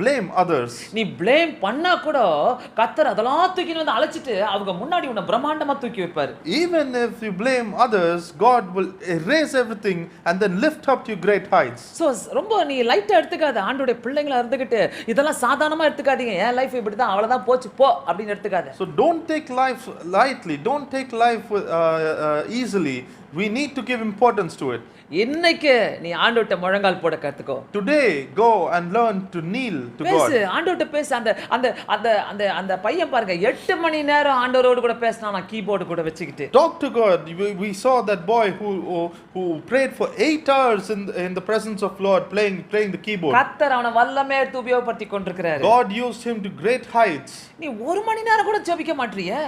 S2: blame others.
S1: நீ ப்ளேம் பண்ணா கூட கர்த்தர் அதெல்லாம் தூக்கி வந்து அழைச்சிட்டு அவங்க முன்னாடி உன்னை பிரம்மாண்டமா தூக்கி வைப்பார்.
S2: Even if you blame others, God will erase everything and then lift up to great heights.
S1: So ரொம்ப நீ லைட்டா எடுத்துக்காத. ஆண்டவருடைய பிள்ளைங்களா இருந்துகிட்டு இதெல்லாம் சாதாரணமா எடுத்துக்காதீங்க. என் லைஃப் இப்படி தான் அவ்வளவுதான் போச்சு போ அப்படின்னு எடுத்துக்காத.
S2: So don't take life lightly, don't take life easily. We need to give importance to it.
S1: இன்னைக்கு நீ ஆண்டவர்ட்ட முழங்கால் போட கத்துக்கோ.
S2: Today go and learn to kneel to God.
S1: பேசு, ஆண்டவர்ட்ட பேசு. அந்த அந்த அந்த அந்த அந்த பையன் பாருங்க 8 மணி நேரம் ஆண்டவரோடு கூட பேசினானா கீபோர்டு கூட வச்சுக்கிட்டு.
S2: Talk to God. We saw that boy who prayed for 8 hours in the presence of Lord playing the keyboard.
S1: கர்த்தர் அவனை வல்லமே எடுத்து உபயோகப்படுத்தி கொண்டிருக்கிறாரு.
S2: God used him to great heights.
S1: நீ 1 மணி நேரம் கூட ஜெபிக்க மாட்டறியே.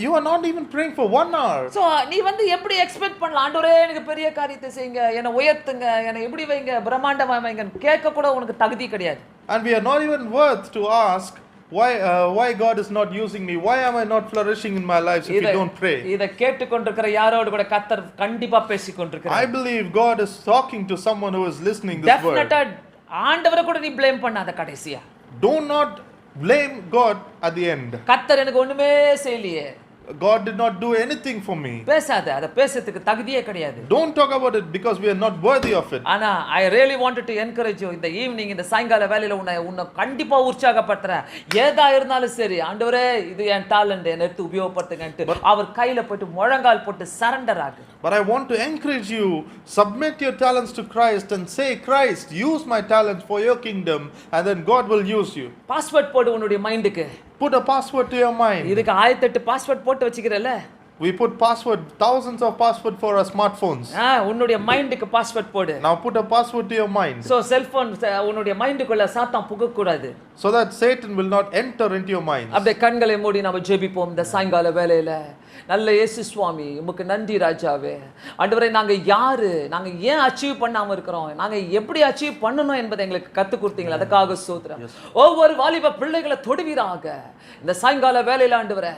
S2: You are not even praying for 1 hour.
S1: So நீ வந்து எப்படி எக்ஸ்பெக்ட் பண்ணலாம் ஆண்டவரே எனக்கு பெரிய காரியத்தை செய்யுங்க, என்னை உயர்த்துங்க, என்னை இப்படி வைங்க, பிரம்மாண்டமா வைங்க கேட்க கூட உனக்கு தகுதி கிடையாது.
S2: And we are not even worth to ask why God is not using me, why am I not flourishing in my life if you don't pray.
S1: இத கேட்டுக்கொண்டிருக்கிற யாரோடு கூட கர்த்தர் கண்டிப்பா பேசிக் கொண்டிருக்கிறார்.
S2: I believe God is talking to someone who is listening this word.
S1: Definitely ஆண்டவரை கூட நீ ப்ளேம் பண்ணாத கடைசியா.
S2: Do not blame God at the end.
S1: கர்த்தர் எனக்கு ஒண்ணுமே செய்யலையே.
S2: God did not do anything for me.
S1: பேசாத, அத பேசத்துக்கு தகுதியே கிடையாது.
S2: Don't talk about it because we are not worthy of it.
S1: ஆனா I really wanted to encourage you இந்த ஈவினிங் இந்த சாயங்கால வேளையில உன்னை கண்டிப்பா உற்சாகப்படுத்துறேன். ஏதா இருந்தாலும் சரி ஆண்டவரே இது என் டாலன்ட் என்ன எடுத்து உபயோகப்படுத்துங்கன்னு அவர் கையில போட்டு முழங்கால் போட்டு சரண்டர் ஆகு.
S2: But I want to encourage you, submit your talents to Christ and say, Christ, use my talents for your kingdom and then God will use you.
S1: Password போடு உன்னுடைய மைண்டுக்கு.
S2: Put a password to your mind.
S1: இதுக்கு 1008 password போட்டு வச்சிக்கிறல்ல.
S2: We put password, thousands of password for our smartphones.
S1: உன்னுடைய மைண்டுக்கு password போடு.
S2: Now put a password to your mind.
S1: So cellphone உன்னுடைய மைண்டுக்குள்ள சாத்தான் புக கூடாது.
S2: So that Satan will not enter into your mind.
S1: அப்படியே கண்களை மூடி நாம ஜெபிப்போம் இந்த சாயங்கால வேளையில. நல்ல இயேசு சுவாமி உமக்கு நன்றி ராஜாவே. ஆண்டவரே நாங்க யாரு, நாங்க ஏன் அச்சீவ் பண்ணாம இருக்கிறோம், நாங்க எப்படி அச்சீவ் பண்ணணும் என்பதை எங்களுக்கு கற்றுக் கொடுத்தீங்களா, அதுக்காக ஸ்தோத்திரம். ஒவ்வொரு வாலிப பிள்ளைகளை தொடுவீராக இந்த சாயங்கால வேலையில ஆண்டவரே.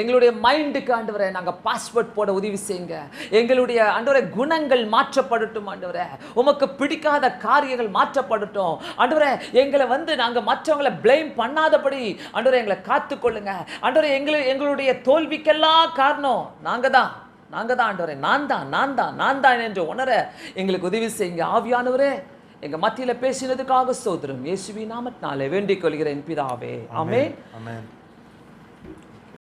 S1: எங்களுடைய மைண்டுக்கு ஆண்டவரே நாங்க பாஸ்வேர்ட் போட உதவி செய்யுங்க. எங்களுடைய ஆண்டவரே குணங்கள் மாற்றப்படட்டும் ஆண்டவரே. உமக்கு பிடிக்காத காரியங்கள் மாற்றப்படட்டும் ஆண்டவரே. எங்களை வந்து நாங்க மற்றவங்களை ப்ளேம் பண்ணாதபடி ஆண்டவரே எங்களை காத்துக்கொள்ளுங்க ஆண்டவரே. எங்களுடைய தோல்விக்கெல்லாம் காரணம் நாங்க தான் ஆண்டவரே. நான் தான் என்று உணர எங்களுக்கு உதவி செய்யுங்க ஆவியானவரே. எங்க மத்தியில பேசினதுக்காக ஸ்தோத்திரம். இயேசுவின் நாமத்தினாலே வேண்டிக் கொள்கிறேன் பிதாவே. ஆமென்.